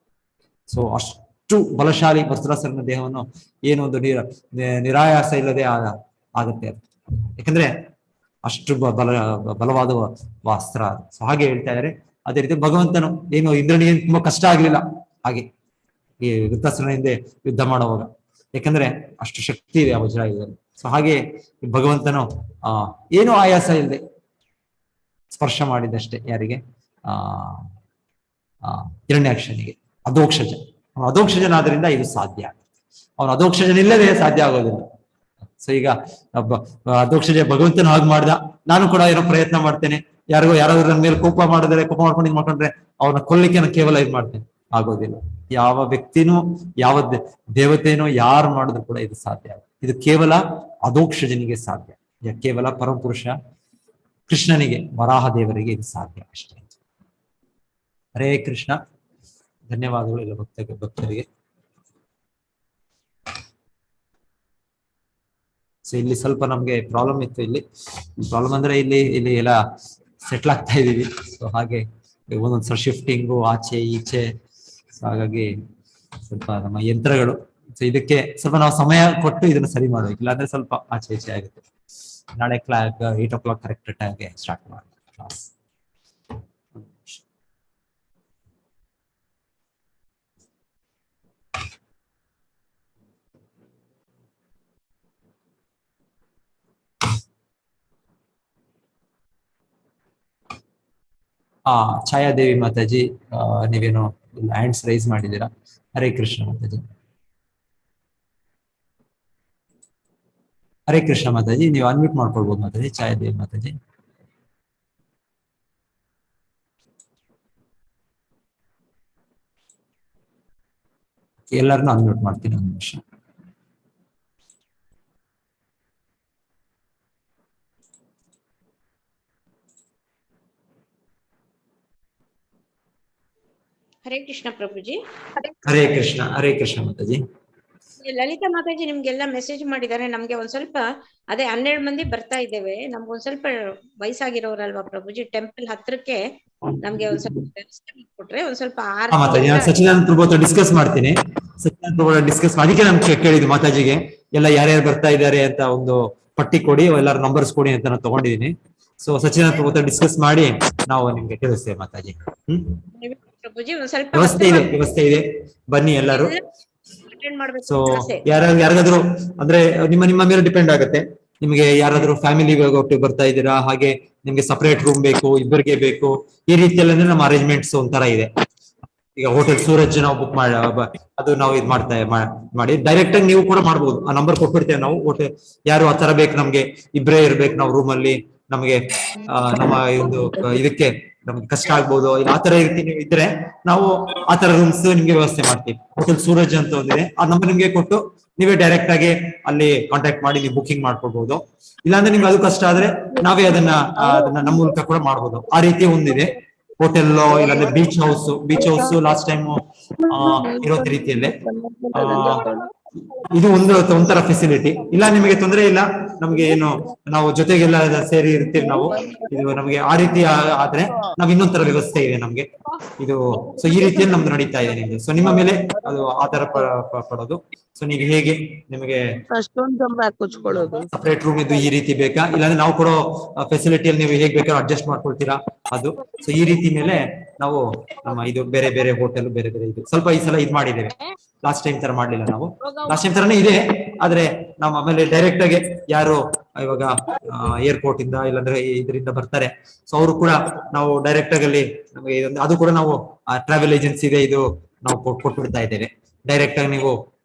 ಸೊ ಅಷ್ಟು ಬಲಶಾಲಿ ವೃತ್ರಾಸುರನ ದೇಹವನ್ನು ಏನು ಒಂದು ನಿರಾಯಾಸ ಇಲ್ಲದೆ ಆಗುತ್ತೆ, ಯಾಕಂದ್ರೆ ಅಷ್ಟು ಬಲವಾದ ಅಸ್ತ್ರ. ಸೊ ಹಾಗೆ ಹೇಳ್ತಾ ಇದ್ದಾರೆ. ಅದೇ ರೀತಿ ಭಗವಂತನು ಏನು ಇಂದ್ರನಿಗೆ ತುಂಬಾ ಕಷ್ಟ ಆಗ್ಲಿಲ್ಲ ಹಾಗೆ ಈ ವೃತ್ರಾಸುರನ ಹಿಂದೆ ಯುದ್ಧ ಮಾಡುವಾಗ, ಯಾಕಂದ್ರೆ ಅಷ್ಟು ಶಕ್ತಿ ಇದೆ ಆ ವಜ್ರಾಯುಧದಲ್ಲಿ. ಸೊ ಹಾಗೆ ಭಗವಂತನು ಏನು ಆಯಾಸ ಇಲ್ಲದೆ ಸ್ಪರ್ಶ ಮಾಡಿದಷ್ಟೇ ಯಾರಿಗೆ, ಹಿರಣ್ಯಾಕ್ಷನಿಗೆ, ಅಧೋಕ್ಷಜನಾದ್ರಿಂದ ಇದು ಸಾಧ್ಯ ಆಗುತ್ತೆ, ಅವನು ಅಧೋಕ್ಷಜನಿಲ್ಲದೆ ಸಾಧ್ಯ ಆಗೋದಿಲ್ಲ. ಸೊ ಈಗ ಅಧೋಕ್ಷಜ ಭಗವಂತನ ಹಾಗೆ ಮಾಡ್ದ, ನಾನು ಕೂಡ ಏನೋ ಪ್ರಯತ್ನ ಮಾಡ್ತೇನೆ, ಯಾರಾದ್ರೂ ನನ್ನ ಮೇಲೆ ಕೋಪ ಮಾಡ್ಕೊಂಡು ಇದು ಮಾಡ್ಕೊಂಡ್ರೆ ಅವ್ರನ್ನ ಕೊಲ್ಲಿಕ್ಕೆ ನಾನು ಕೇವಲ ಇದು ಮಾಡ್ತೇನೆ, ಆಗೋದಿಲ್ಲ. ಯಾವ ವ್ಯಕ್ತಿನೂ ಯಾವ ದೇವತೆನೋ ಯಾರು ಮಾಡಿದ್ರು ಕೂಡ ಇದು ಸಾಧ್ಯ ಆಗುತ್ತೆ. ಇದು ಕೇವಲ ಅಧೋಕ್ಷಜನಿಗೆ ಸಾಧ್ಯ, ಕೇವಲ ಪರಮಪುರುಷ ಕೃಷ್ಣನಿಗೆ, ವರಾಹ ದೇವರಿಗೆ ಇದು ಸಾಧ್ಯ ಅಷ್ಟೇ. ಹರೇ ಕೃಷ್ಣ. ಧನ್ಯವಾದಗಳು ಎಲ್ಲ ಭಕ್ತರಿಗೆ. ಸೊ ಇಲ್ಲಿ ಸ್ವಲ್ಪ ನಮ್ಗೆ ಪ್ರಾಬ್ಲಮ್ ಇತ್ತು. ಇಲ್ಲಿ ಪ್ರಾಬ್ಲಮ್ ಅಂದ್ರೆ ಇಲ್ಲಿ ಎಲ್ಲ ಸೆಟ್ಲ್ ಆಗ್ತಾ ಇದೀವಿ. ಸೊ ಹಾಗೆ ಒಂದೊಂದ್ಸಲ ಶಿಫ್ಟಿಂಗು ಆಚೆ ಈಚೆ, ಸೊ ಹಾಗಾಗಿ ಸ್ವಲ್ಪ ನಮ್ಮ ಯಂತ್ರಗಳು, ಸೊ ಇದಕ್ಕೆ ಸ್ವಲ್ಪ ನಾವು ಸಮಯ ಕೊಟ್ಟು ಇದನ್ನ ಸರಿ ಮಾಡ್ಬೇಕು, ಇಲ್ಲಾಂದ್ರೆ ಸ್ವಲ್ಪ ಆಚೆ ಈಚೆ ಆಗುತ್ತೆ. ನಾಳೆ 8 o'clock ಕರೆಕ್ಟ್ ಟೈಮ್ಗೆ ಸ್ಟಾರ್ಟ್ ಮಾಡಿ ಕ್ಲಾಸ್. ಛಾಯಾದೇವಿ ಮಾತಾಜಿ, ನೀವೇನೋ ಹ್ಯಾಂಡ್ಸ್ ರೈಸ್ ಮಾಡಿದ್ದೀರಾ. ಹರೇ ಕೃಷ್ಣ ಮಾತಾಜಿ. ಹರೇ ಕೃಷ್ಣ ಮಾತಾಜಿ, ನೀವು ಅನ್ಮ್ಯೂಟ್ ಮಾಡ್ಕೊಳ್ಬೋದು ಮಾತಾಜಿ. ಛಾಯಾದೇವಿ ಮಾತಾಜಿ. ಎಲ್ಲರನ್ನೂ ಅನ್ಮ್ಯೂಟ್ ಮಾಡ್ತೀನಿ, ಒಂದು ನಿಮಿಷ. ಹರೇ ಕೃಷ್ಣ ಪ್ರಭುಜಿ. ಹರೇ ಕೃಷ್ಣ. ಹರೇ ಕೃಷ್ಣ ಮಾತಾಜಿ. ಲಲಿತಾ ಮಾತಾಜಿ ನಿಮ್ಗೆಲ್ಲ ಮೆಸೇಜ್ ಮಾಡಿದ್ದಾರೆ. ನಮ್ಗೆ ಒಂದ್ ಸ್ವಲ್ಪ ಅದೇ 12 ಮಂದಿ ಬರ್ತಾ ಇದ್ದೇವೆ. ನಮ್ಗೊಂದ್ ಸ್ವಲ್ಪ ವಯಸ್ಸಾಗಿರೋರಲ್ವಾ ಪ್ರಭುಜಿ, ಟೆಂಪಲ್ ಹತ್ರಕ್ಕೆ ನಮ್ಗೆ ಒಂದ್ ಸ್ವಲ್ಪ ವ್ಯವಸ್ಥೆ ಮಾಡ್ಕೊಟ್ರೆ ಒಂದ್ ಸ್ವಲ್ಪ ಮಾತಾಜಿ. ನಾನು ಸಚಿದಾನಂದ ಪ್ರಭು ಹತ್ರ ಡಿಸ್ಕಸ್ ಮಾಡ್ತೀನಿ. ಸಚಿದಾನಂದ ಪ್ರಭು ಡಿಸ್ಕಸ್ ಅದಕ್ಕೆ ನಾನು ಕೇಳಿದ್ದು ಮಾತಾಜಿಗೆ, ಎಲ್ಲ ಯಾರ್ಯಾರು ಬರ್ತಾ ಇದ್ದಾರೆ ಅಂತ ಒಂದು ಪಟ್ಟಿ ಕೊಡಿ, ಎಲ್ಲರ ನಂಬರ್ಸ್ ಕೊಡಿ ಅಂತ ನಾನು ತಗೊಂಡಿದ್ದೀನಿ. ಸೊ ಸಚಿದಾನಂದ ಪ್ರಭು ಹತ್ರ ಡಿಸ್ಕಸ್ ಮಾಡಿ ನಾವು ನಿಮ್ಗೆ ತಿಳಿಸ್ತೇವೆ ಮಾತಾಜಿ. ಪ್ರಭುಜಿ ಒಂದ್ ಸ್ವಲ್ಪ ವ್ಯವಸ್ಥೆ ಇದೆ, ಬನ್ನಿ ಎಲ್ಲರೂ. ಸೊ ಯಾರಿಗಾದ್ರೂ ಅಂದ್ರೆ ನಿಮ್ಮ ಮೇಲೆ ಡಿಪೆಂಡ್ ಆಗುತ್ತೆ. ನಿಮ್ಗೆ ಯಾರಾದ್ರೂ ಫ್ಯಾಮಿಲಿ ಒಟ್ಟು ಬರ್ತಾ ಇದ್ದೀರಾ, ಹಾಗೆ ನಿಮ್ಗೆ ಸಪರೇಟ್ ರೂಮ್ ಬೇಕು, ಇಬ್ಬರಿಗೆ ಬೇಕು, ಈ ರೀತಿಯಲ್ಲಿ ಅಂದ್ರೆ ನಮ್ಮ ಅರೇಂಜ್ಮೆಂಟ್ಸ್ ಒಂಥರ ಇದೆ. ಈಗ ಹೋಟೆಲ್ ಸೂರಜ್ ನಾವು ಬುಕ್ ಮಾಡಿ ಅದು ನಾವು ಇದು ಮಾಡಿ ಡೈರೆಕ್ಟ್ ಆಗಿ ನೀವು ಕೂಡ ಮಾಡ್ಬೋದು. ಆ ನಂಬರ್ ಕೊಟ್ಬಿಡ್ತೇವೆ ನಾವು. ಹೋಟೆಲ್ ಯಾರು ಆ ತರ ಬೇಕು, ನಮ್ಗೆ ಇಬ್ಬರೇ ಇರ್ಬೇಕು ನಾವು ರೂಮ್ ಅಲ್ಲಿ, ನಮ್ಗೆ ನಮ್ಮ ಒಂದು ಇದಕ್ಕೆ ನಮ್ಗೆ ಕಷ್ಟ ಆಗ್ಬೋದು, ಇಲ್ಲ ಆ ತರ ರೀತಿ ನೀವು ಇದ್ರೆ ನಾವು ಆ ತರ ರೂಮ್ಸ್ ನಿಮ್ಗೆ ವ್ಯವಸ್ಥೆ ಮಾಡ್ತೀವಿ. ಹೋಟೆಲ್ ಸೂರಜ್ ಅಂತ ಒಂದಿದೆ, ಆ ನಂಬರ್ ನಿಮ್ಗೆ ಕೊಟ್ಟು ನೀವೇ ಡೈರೆಕ್ಟ್ ಆಗಿ ಅಲ್ಲಿ ಕಾಂಟ್ಯಾಕ್ಟ್ ಮಾಡಿ ನೀವು ಬುಕಿಂಗ್ ಮಾಡ್ಕೊಳ್ಬಹುದು. ಇಲ್ಲಾಂದ್ರೆ ನಿಮ್ಗೆ ಅದು ಕಷ್ಟ ಆದ್ರೆ ನಾವೇ ಅದನ್ನ ನಮ್ಮ ಮೂಲಕ ಕೂಡ ಮಾಡ್ಬೋದು. ಆ ರೀತಿ ಒಂದಿದೆ ಹೋಟೆಲ್. ಇಲ್ಲಾಂದ್ರೆ ಬೀಚ್ ಹೌಸ್ ಲಾಸ್ಟ್ ಟೈಮ್ ಇರೋ ರೀತಿಯಲ್ಲೇ ಇದು ಒಂಥರ ಫೆಸಿಲಿಟಿ. ಇಲ್ಲ ನಿಮಗೆ ತೊಂದರೆ ಇಲ್ಲ, ನಮ್ಗೆ ಏನು ನಾವು ಜೊತೆಗೆಲ್ಲ ಸೇರಿ ಇರ್ತೀವಿ ನಾವು, ಇದು ನಮ್ಗೆ ಆ ರೀತಿ ಆದ್ರೆ ನಾವ್ ಇನ್ನೊಂದ್ ತರ ವ್ಯವಸ್ಥೆ ಇದೆ ನಮ್ಗೆ ಇದು. ಸೊ ಈ ರೀತಿಯಲ್ಲಿ ನಮ್ದು ನಡೀತಾ ಇದೆ ನಿಮ್ದು. ಸೊ ನಿಮ್ಮ ಮೇಲೆ ಅದು ಆಧಾರ ಪಡೋದು. ಸೊ ನೀವು ಹೇಗೆ ನಿಮಗೆ ಸಪರೇಟ್ ರೂಮ್ ಇದು ಈ ರೀತಿ ಬೇಕಾ, ಇಲ್ಲಾಂದ್ರೆ ನಾವು ಕೊಡೋ ಫೆಸಿಲಿಟಿಯಲ್ಲಿ ನೀವು ಹೇಗ್ ಬೇಕಾದ್ರೂ ಅಡ್ಜಸ್ಟ್ ಮಾಡ್ಕೊಳ್ತೀರಾ ಅದು. ಸೊ ಈ ರೀತಿ ಮೇಲೆ ನಾವು ನಮ್ಮ ಇದು ಬೇರೆ ಬೇರೆ ಹೋಟೆಲ್ ಬೇರೆ ಬೇರೆ ಇದು ಸ್ವಲ್ಪ ಈ ಸಲ ಇದು ಮಾಡಿದ್ದೇವೆ. ಲಾಸ್ಟ್ ಟೈಮ್ ತರ ಮಾಡ್ಲಿಲ್ಲ ನಾವು. ಲಾಸ್ಟ್ ಟೈಮ್ ತರನೇ ಇದೆ, ಆದ್ರೆ ನಾವು ಆಮೇಲೆ ಡೈರೆಕ್ಟ್ ಆಗಿ ಯಾರು ಇವಾಗ ಏರ್ಪೋರ್ಟ್ ಇಂದ ಇಲ್ಲಾಂದ್ರೆ ಇದರಿಂದ ಬರ್ತಾರೆ, ಸೊ ಅವರು ಕೂಡ ನಾವು ಡೈರೆಕ್ಟ್ ಆಗಿ ಅಲ್ಲಿ ನಮಗೆ ಅದು ಕೂಡ ನಾವು ಟ್ರಾವೆಲ್ ಏಜೆನ್ಸಿ ಇದೆ, ಇದು ನಾವು ಕೊಟ್ಬಿಡ್ತಾ ಇದ್ದೇವೆ. ಡೈರೆಕ್ಟ್ ಆಗಿ ನೀವು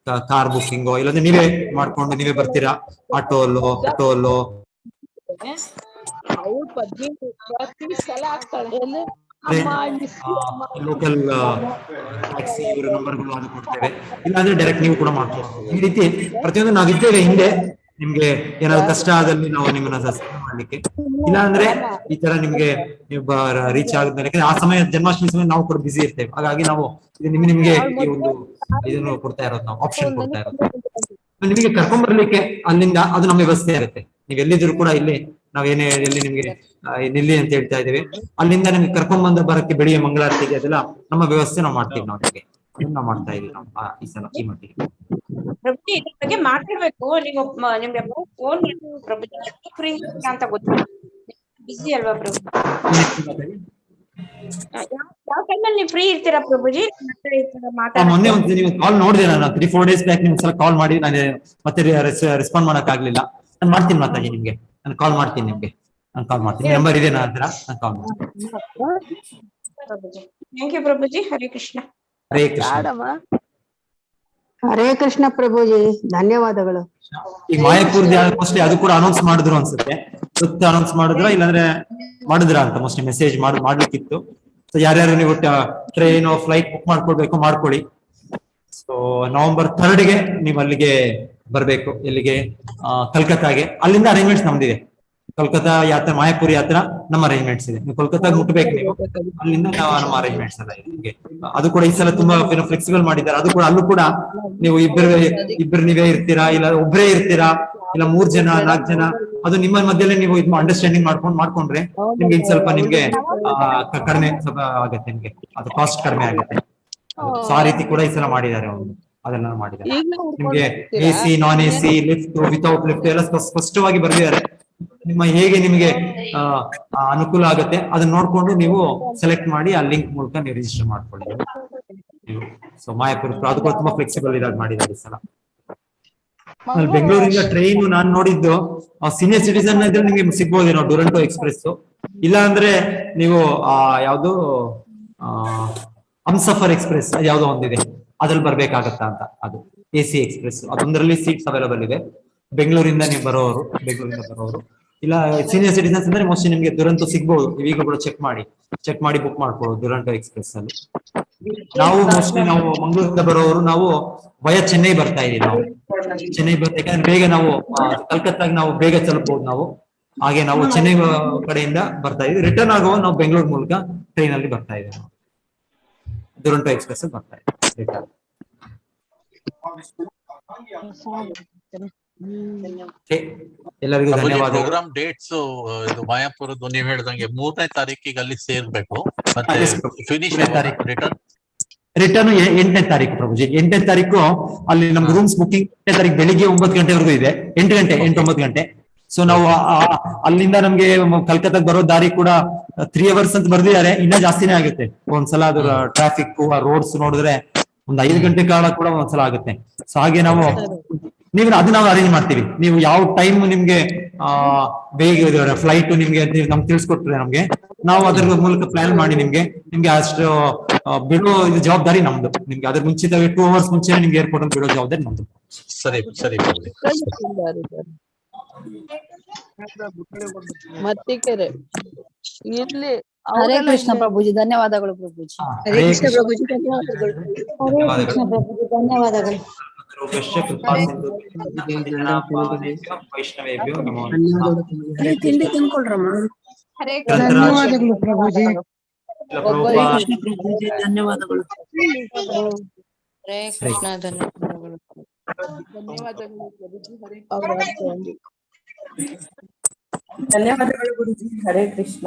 ಕಾರ್ ಬುಕ್ಕಿಂಗು ಇಲ್ಲಾಂದ್ರೆ ನೀವೇ ಮಾಡ್ಕೊಂಡು ನೀವೇ ಬರ್ತೀರಾ, ಆಟೋಲು ಲೋಕಲ್ ಟ್ಯಾಕ್ಸಿ ಇವರ ನಂಬರ್ಗಳು ಅದು ಕೊಡ್ತೇವೆ. ಇಲ್ಲಾಂದ್ರೆ ಡೈರೆಕ್ಟ್ ನೀವು ಕೂಡ ಮಾಡ್ಕೊಳ್ಬಹುದು. ಈ ರೀತಿ ಪ್ರತಿಯೊಂದು ನಾವಿದ್ದೇವೆ ಹಿಂದೆ. ನಿಮ್ಗೆ ಏನಾದ್ರು ಕಷ್ಟ ಆದಲ್ಲಿ ನಾವು ನಿಮ್ಮನ್ನ ಸಹಾಯ ಮಾಡ್ಲಿಕ್ಕೆ, ಇಲ್ಲ ಅಂದ್ರೆ ಈ ತರ ನಿಮ್ಗೆ ನೀವು ರೀಚ್ ಆಗುತ್ತೆ. ಯಾಕಂದ್ರೆ ಆ ಸಮಯ ಜನ್ಮಾಷ್ಟಮಿ ಸಮಯ ನಾವು ಕೂಡ ಬಿಸಿ ಇರ್ತೇವೆ, ಹಾಗಾಗಿ ನಾವು ಇದು ನಿಮ್ಗೆ ಈ ಒಂದು ಇದನ್ನು ಕೊಡ್ತಾ ಇರೋದು, ನಾವು ಆಪ್ಷನ್ ಕೊಡ್ತಾ ಇರೋದು. ನಿಮಗೆ ಕರ್ಕೊಂಡ್ ಬರ್ಲಿಕ್ಕೆ ಅಲ್ಲಿಂದ ಅದು ನಮ್ಮ ವ್ಯವಸ್ಥೆ ಇರುತ್ತೆ. ನೀವು ಎಲ್ಲಿದ್ರು ಕೂಡ ಇಲ್ಲಿ ನಾವೇನೇ ಎಲ್ಲಿ ನಿಮ್ಗೆ ನಿಲ್ಲಿ ಅಂತ ಹೇಳ್ತಾ ಇದ್ದೀವಿ, ಅಲ್ಲಿಂದ ನಿಮ್ಗೆ ಕರ್ಕೊಂಡ್ ಬಂದು ಬರಕ್ಕೆ ಬೆಳಿಗ್ಗೆ ಮಂಗಳಾರತಿಗೆ ಅದೆಲ್ಲ ನಮ್ಮ ವ್ಯವಸ್ಥೆ ನಾವು ಮಾಡ್ತೀವಿ. ನಾವು ನಿಮಗೆ ನಾವು ಮಾಡ್ತಾ ಇದೀವಿ ನಾವು ಈ ಸಲ ಈ ಮಟ್ಟಿಗೆ. ಪ್ರಭುಜಿ ಇದ್ರ ಬಗ್ಗೆ ಮಾತಾಡ್ಬೇಕು. ನೀವು ನಿಮ್ಗೆ ಫೋನ್ ಪ್ರಭುಜಿ ಫ್ರೀ ಅಂತ ಗೊತ್ತಿಲ್ಲ, ಬಿಸಿ ಅಲ್ವಾ ಪ್ರಭು? ಯಾವ ಟೈಮಲ್ಲಿ ನೀವು ಫ್ರೀ ಇರ್ತೀರಾ ಪ್ರಭುಜಿ? ಮೊನ್ನೆ ಒಂದು ನೀವು ಕಾಲ್ ನೋಡಿದೆ ನಾನು 3-4 days ಬ್ಯಾಕ್. ನಿಮ್ಗೆ ಸಲ ಕಾಲ್ ಮಾಡಿ ನಾನು ಮತ್ತೆ ರೆಸ್ಪಾಂಡ್ ಮಾಡಕ್ ಆಗ್ಲಿಲ್ಲ. ನಾನು ಮಾಡ್ತೀನಿ ಮಾತಾಡಿ ನಿಮ್ಗೆ, ನಾನು ಕಾಲ್ ಮಾಡ್ತೀನಿ ನಿಮ್ಗೆ, ನಾನು ಕಾಲ್ ಮಾಡ್ತೀನಿ. ನಂಬರ್ ಇದೆ ನನ್ನ ಹತ್ರ, ನಾನು ಕಾಲ್ ಮಾಡ್ತೀನಿ. ಥ್ಯಾಂಕ್ ಯು ಪ್ರಭುಜಿ. ಹರೇ ಕೃಷ್ಣ. ಹರೇ ಕೃಷ್ಣ. ಹರೇ ಕೃಷ್ಣ ಪ್ರಭುಜಿ, ಧನ್ಯವಾದಗಳು. ಈಗ ಮಾಯಾಪುರ್ದ ಮೋಸ್ಟ್ಲಿ ಅದು ಕೂಡ ಅನೌನ್ಸ್ ಮಾಡಿದ್ರು ಅನ್ಸುತ್ತೆ. ಅನೌನ್ಸ್ ಮಾಡಿದ್ರ ಇಲ್ಲಾಂದ್ರೆ ಮಾಡಿದ್ರ ಅಂತ ಮೋಸ್ಟ್ಲಿ ಮೆಸೇಜ್ ಮಾಡ್ಲಿಕ್ಕಿತ್ತು. ಸೊ ಯಾರ್ಯಾರು ನೀವು ಟ್ರೈನ್ ಫ್ಲೈಟ್ ಬುಕ್ ಮಾಡ್ಕೊಳ್ಬೇಕು ಮಾಡ್ಕೊಳ್ಳಿ. ಸೊ November 3 ನೀವು ಅಲ್ಲಿಗೆ ಬರ್ಬೇಕು. ಎಲ್ಲಿಗೆ? ಕಲ್ಕತ್ತಾಗೆ. ಅಲ್ಲಿಂದ ಅರೇಂಜ್ಮೆಂಟ್ಸ್ ನಮ್ದಿದೆ. ಕೋಲ್ಕತ್ತಾ ಯಾತ್ರಾ, ಮಾಯಾಪುರಿ ಯಾತ್ರಾ ನಮ್ಮ ಅರೇಂಜ್ಮೆಂಟ್ಸ್ ಇದೆ. ನೀವು ಕೋಲ್ಕತ್ತಾಗ ಮುಟ್ಬೇಕು, ನೀವು ಅಲ್ಲಿಂದ ನಮ್ಮ ಅರೇಂಜ್ಮೆಂಟ್ಸ್ ಎಲ್ಲ ಇದೆ. ಅದು ಕೂಡ ಈ ಸಲ ತುಂಬಾ ಫ್ಲೆಕ್ಸಿಬಲ್ ಮಾಡಿದ್ದಾರೆ. ಅದು ಕೂಡ ಅಲ್ಲೂ ಕೂಡ ನೀವು ಇಬ್ಬರು ನೀವೇ ಇರ್ತೀರಾ, ಇಲ್ಲ ಒಬ್ಬರೇ ಇರ್ತೀರಾ, ಇಲ್ಲ 3 ಜನ 4 ಜನ, ಅದು ನಿಮ್ಮ ಮಧ್ಯದಲ್ಲಿ ನೀವು ಇದು ಅಂಡರ್ಸ್ಟ್ಯಾಂಡಿಂಗ್ ಮಾಡ್ಕೊಂಡ್ರೆ ನಿಮ್ಗೆ ಇನ್ ಸ್ವಲ್ಪ ನಿಮ್ಗೆ ಕಡಿಮೆ ಸ್ವಲ್ಪ ಆಗುತ್ತೆ, ನಿಮ್ಗೆ ಅದು ಕಾಸ್ಟ್ ಕಡಿಮೆ ಆಗುತ್ತೆ. ಸೊ ಆ ರೀತಿ ಕೂಡ ಈ ಸಲ ಮಾಡಿದ್ದಾರೆ ಅವರು, ಅದೆಲ್ಲ ಮಾಡಿದ್ದಾರೆ. ನಿಮ್ಗೆ AC, ನಾನ್ AC, ಲಿಫ್ಟ್, ವಿತೌಟ್ ಲಿಫ್ಟ್ ಎಲ್ಲ ಸ್ಪಷ್ಟವಾಗಿ ಬರೆದಿದ್ದಾರೆ. ನಿಮ್ಮ ಹೇಗೆ ನಿಮಗೆ ಅನುಕೂಲ ಆಗುತ್ತೆ ಅದನ್ನ ನೋಡ್ಕೊಂಡು ನೀವು ಸೆಲೆಕ್ಟ್ ಮಾಡಿ ಆ ಲಿಂಕ್ ಮೂಲಕ ನೀವು ರಿಜಿಸ್ಟರ್ ಮಾಡ್ಕೊಳ್ಳಿ. ಸೊ ಮಾಯಾಪುರ ಅದು ಕೂಡ ತುಂಬಾ ಫ್ಲೆಕ್ಸಿಬಲ್ ಇದಾಗಿ ಮಾಡಿದ್ದಾರೆ ಈ ಸಲ. ಬೆಂಗಳೂರಿಂದ ಟ್ರೈನ್ ನಾನು ನೋಡಿದ್ದು ಸೀನಿಯರ್ ಸಿಟಿಸನ್ ಇದ್ರೆ ನಿಮಗೆ ಸಿಗ್ಬೋದೇನೋ, ಡುರಂಟೋ ಎಕ್ಸ್ಪ್ರೆಸ್. ಇಲ್ಲ ಅಂದ್ರೆ ನೀವು ಯಾವ್ದು ಹಮ್ಸಫರ್ ಎಕ್ಸ್ಪ್ರೆಸ್ ಯಾವ್ದೋ ಒಂದಿದೆ, ಅದ್ರಲ್ಲಿ ಬರ್ಬೇಕಾಗತ್ತಾ ಅಂತ. ಅದು AC ಎಕ್ಸ್ಪ್ರೆಸ್, ಅದೊಂದರಲ್ಲಿ ಸೀಟ್ಸ್ ಅವೈಲಬಲ್ ಇದೆ. ಬೆಂಗಳೂರಿಂದ ನೀವು ಬರೋರು ಇಲ್ಲ ಸೀನಿಯರ್ ಸಿಟಿಸನ್ಸ್ ಅಂದ್ರೆ ಮೋಸ್ಟ್ಲಿ ನಿಮ್ಗೆ ದುರಂತೋ ಸಿಗ್ಬಹುದು. ಈಗ ಕೂಡ ಚೆಕ್ ಮಾಡಿ ಬುಕ್ ಮಾಡ್ಕೊಳ್ಳೋದು ದುರಂತೋ ಎಕ್ಸ್ಪ್ರೆಸ್ ಅಲ್ಲಿ. ನಾವು ಮೋಸ್ಟ್ಲಿ ನಾವು ಮಂಗಳೂರಿಂದ ಬರೋರು ನಾವು ವಯ ಚೆನ್ನೈ ಬರ್ತಾ ಇದೀವಿ. ನಾವು ಚೆನ್ನೈ ಯಾಕಂದ್ರೆ ಬೇಗ ನಾವು ಕಲ್ಕತ್ತಾಗ ನಾವು ಬೇಗ ತಲುಪಬಹುದು ನಾವು. ಹಾಗೆ ನಾವು ಚೆನ್ನೈ ಕಡೆಯಿಂದ ಬರ್ತಾ ಇದೀವಿ. ರಿಟರ್ನ್ ಆಗುವ ನಾವು ಬೆಂಗಳೂರು ಮೂಲಕ ಟ್ರೈನ್ ಅಲ್ಲಿ ಬರ್ತಾ ಇದ್ದೀವಿ. ನಾವು ದುರಂಟೋ ಎಕ್ಸ್ಪ್ರೆಸ್ ಬರ್ತಾ ಇದ್ದೀವಿ ರಿಟರ್ನ್. ಎಲ್ಲರಿಗೂ ಧನ್ಯವಾದ. ಪ್ರೋಗ್ರಾಮ್ ಡೇಟ್ಸ್ ಇದು ಮಾಯಾಪುರದ್ದು ನೀವ್ ಹೇಳ್ದಂಗೆ 3ನೇ ತಾರೀಕಿಗೆ ಅಲ್ಲಿ ಸೇರ್ಬೇಕು. ಮತ್ತೆ ಫಿನಿಶ್ ರಿಟರ್ನ್ ರಿಟರ್ನ್ 8ನೇ ತಾರೀಕು ಪ್ರಭುಜಿ. 8ನೇ ತಾರೀಕು ಅಲ್ಲಿ ನಮ್ಗೆ ರೂಮ್ಸ್ ಬುಕಿಂಗ್ 8ನೇ ತಾರೀಕು ಬೆಳಿಗ್ಗೆ 9 ಗಂಟೆವರೆಗೂ ಇದೆ. 8 ಗಂಟೆ. ಸೊ ನಾವು ಅಲ್ಲಿಂದ ನಮ್ಗೆ ಕಲ್ಕತ್ತಾಗ ಬರೋ ದಾರಿ ಕೂಡ 3 hours ಅಂತ ಬರ್ದಿದ್ದಾರೆ. ಇನ್ನ ಜಾಸ್ತಿನೇ ಆಗುತ್ತೆ ಒಂದ್ಸಲ. ಅದ್ರ ಟ್ರಾಫಿಕ್ ರೋಡ್ಸ್ ನೋಡಿದ್ರೆ ಒಂದ್ 5 ಗಂಟೆ ಕಾಲ ಕೂಡ ಒಂದ್ಸಲ ಆಗುತ್ತೆ. ಸೊ ಹಾಗೆ ನಾವು ಅದು ನಾವು ಅರೇಂಜ್ ಮಾಡ್ತೀವಿ. ನೀವು ಯಾವ ಟೈಮ್ ನಿಮ್ಗೆ ಬೇಗ ಫ್ಲೈಟ್ ನಿಮ್ಗೆ ನಮ್ಗೆ ತಿಳಿಸ್ಕೊಟ್ರೆ ನಮ್ಗೆ ನಾವು ಅದ್ರ ಮೂಲಕ ಪ್ಲಾನ್ ಮಾಡಿ ನಿಮ್ಗೆ ಅಷ್ಟು ಬಿಡೋ ಇದು ಜವಾಬ್ದಾರಿ ನಮ್ದು. ನಿಮ್ಗೆ ಅದ್ರ ಮುಂಚಿತವಾಗಿ 2 hours ಮುಂಚೆ ನಿಮ್ಗೆ ಏರ್ಪೋರ್ಟ್ ಅಲ್ಲಿ ಬಿಡೋ ಜವಾಬ್ದಾರಿ ನಮ್ದು. ಸರಿ. ಮತ್ತಿಕೆರೆ ಇಲ್ಲಿ ಹರೇ ಕೃಷ್ಣ ಪ್ರಭುಜಿ, ಧನ್ಯವಾದಗಳು ಪ್ರಭುಜಿ. ಹರೇ ಕೃಷ್ಣ ಪ್ರಭುಜಿ, ಧನ್ಯವಾದಗಳು. ಹರೇ ಕೃಷ್ಣ ಪ್ರಭುಜಿ, ಧನ್ಯವಾದಗಳು. ವೈಷ್ಣವೇಭ್ಯೋ ನಮೋ ತಿಂಡಿ ತಿನ್ಕೊಳ್ರಮ್ಮ. ಹರೇ ಧನ್ಯವಾದಗಳು ಪ್ರಭುಜಿ. ಧನ್ಯವಾದಗಳು. ಹರೇ ಕೃಷ್ಣ, ಧನ್ಯವಾದಗಳು. ಧನ್ಯವಾದಗಳು ಪ್ರಭುಜಿ. ಧನ್ಯವಾದಗಳು ಗುರುಜಿ. ಹರೇ ಕೃಷ್ಣ.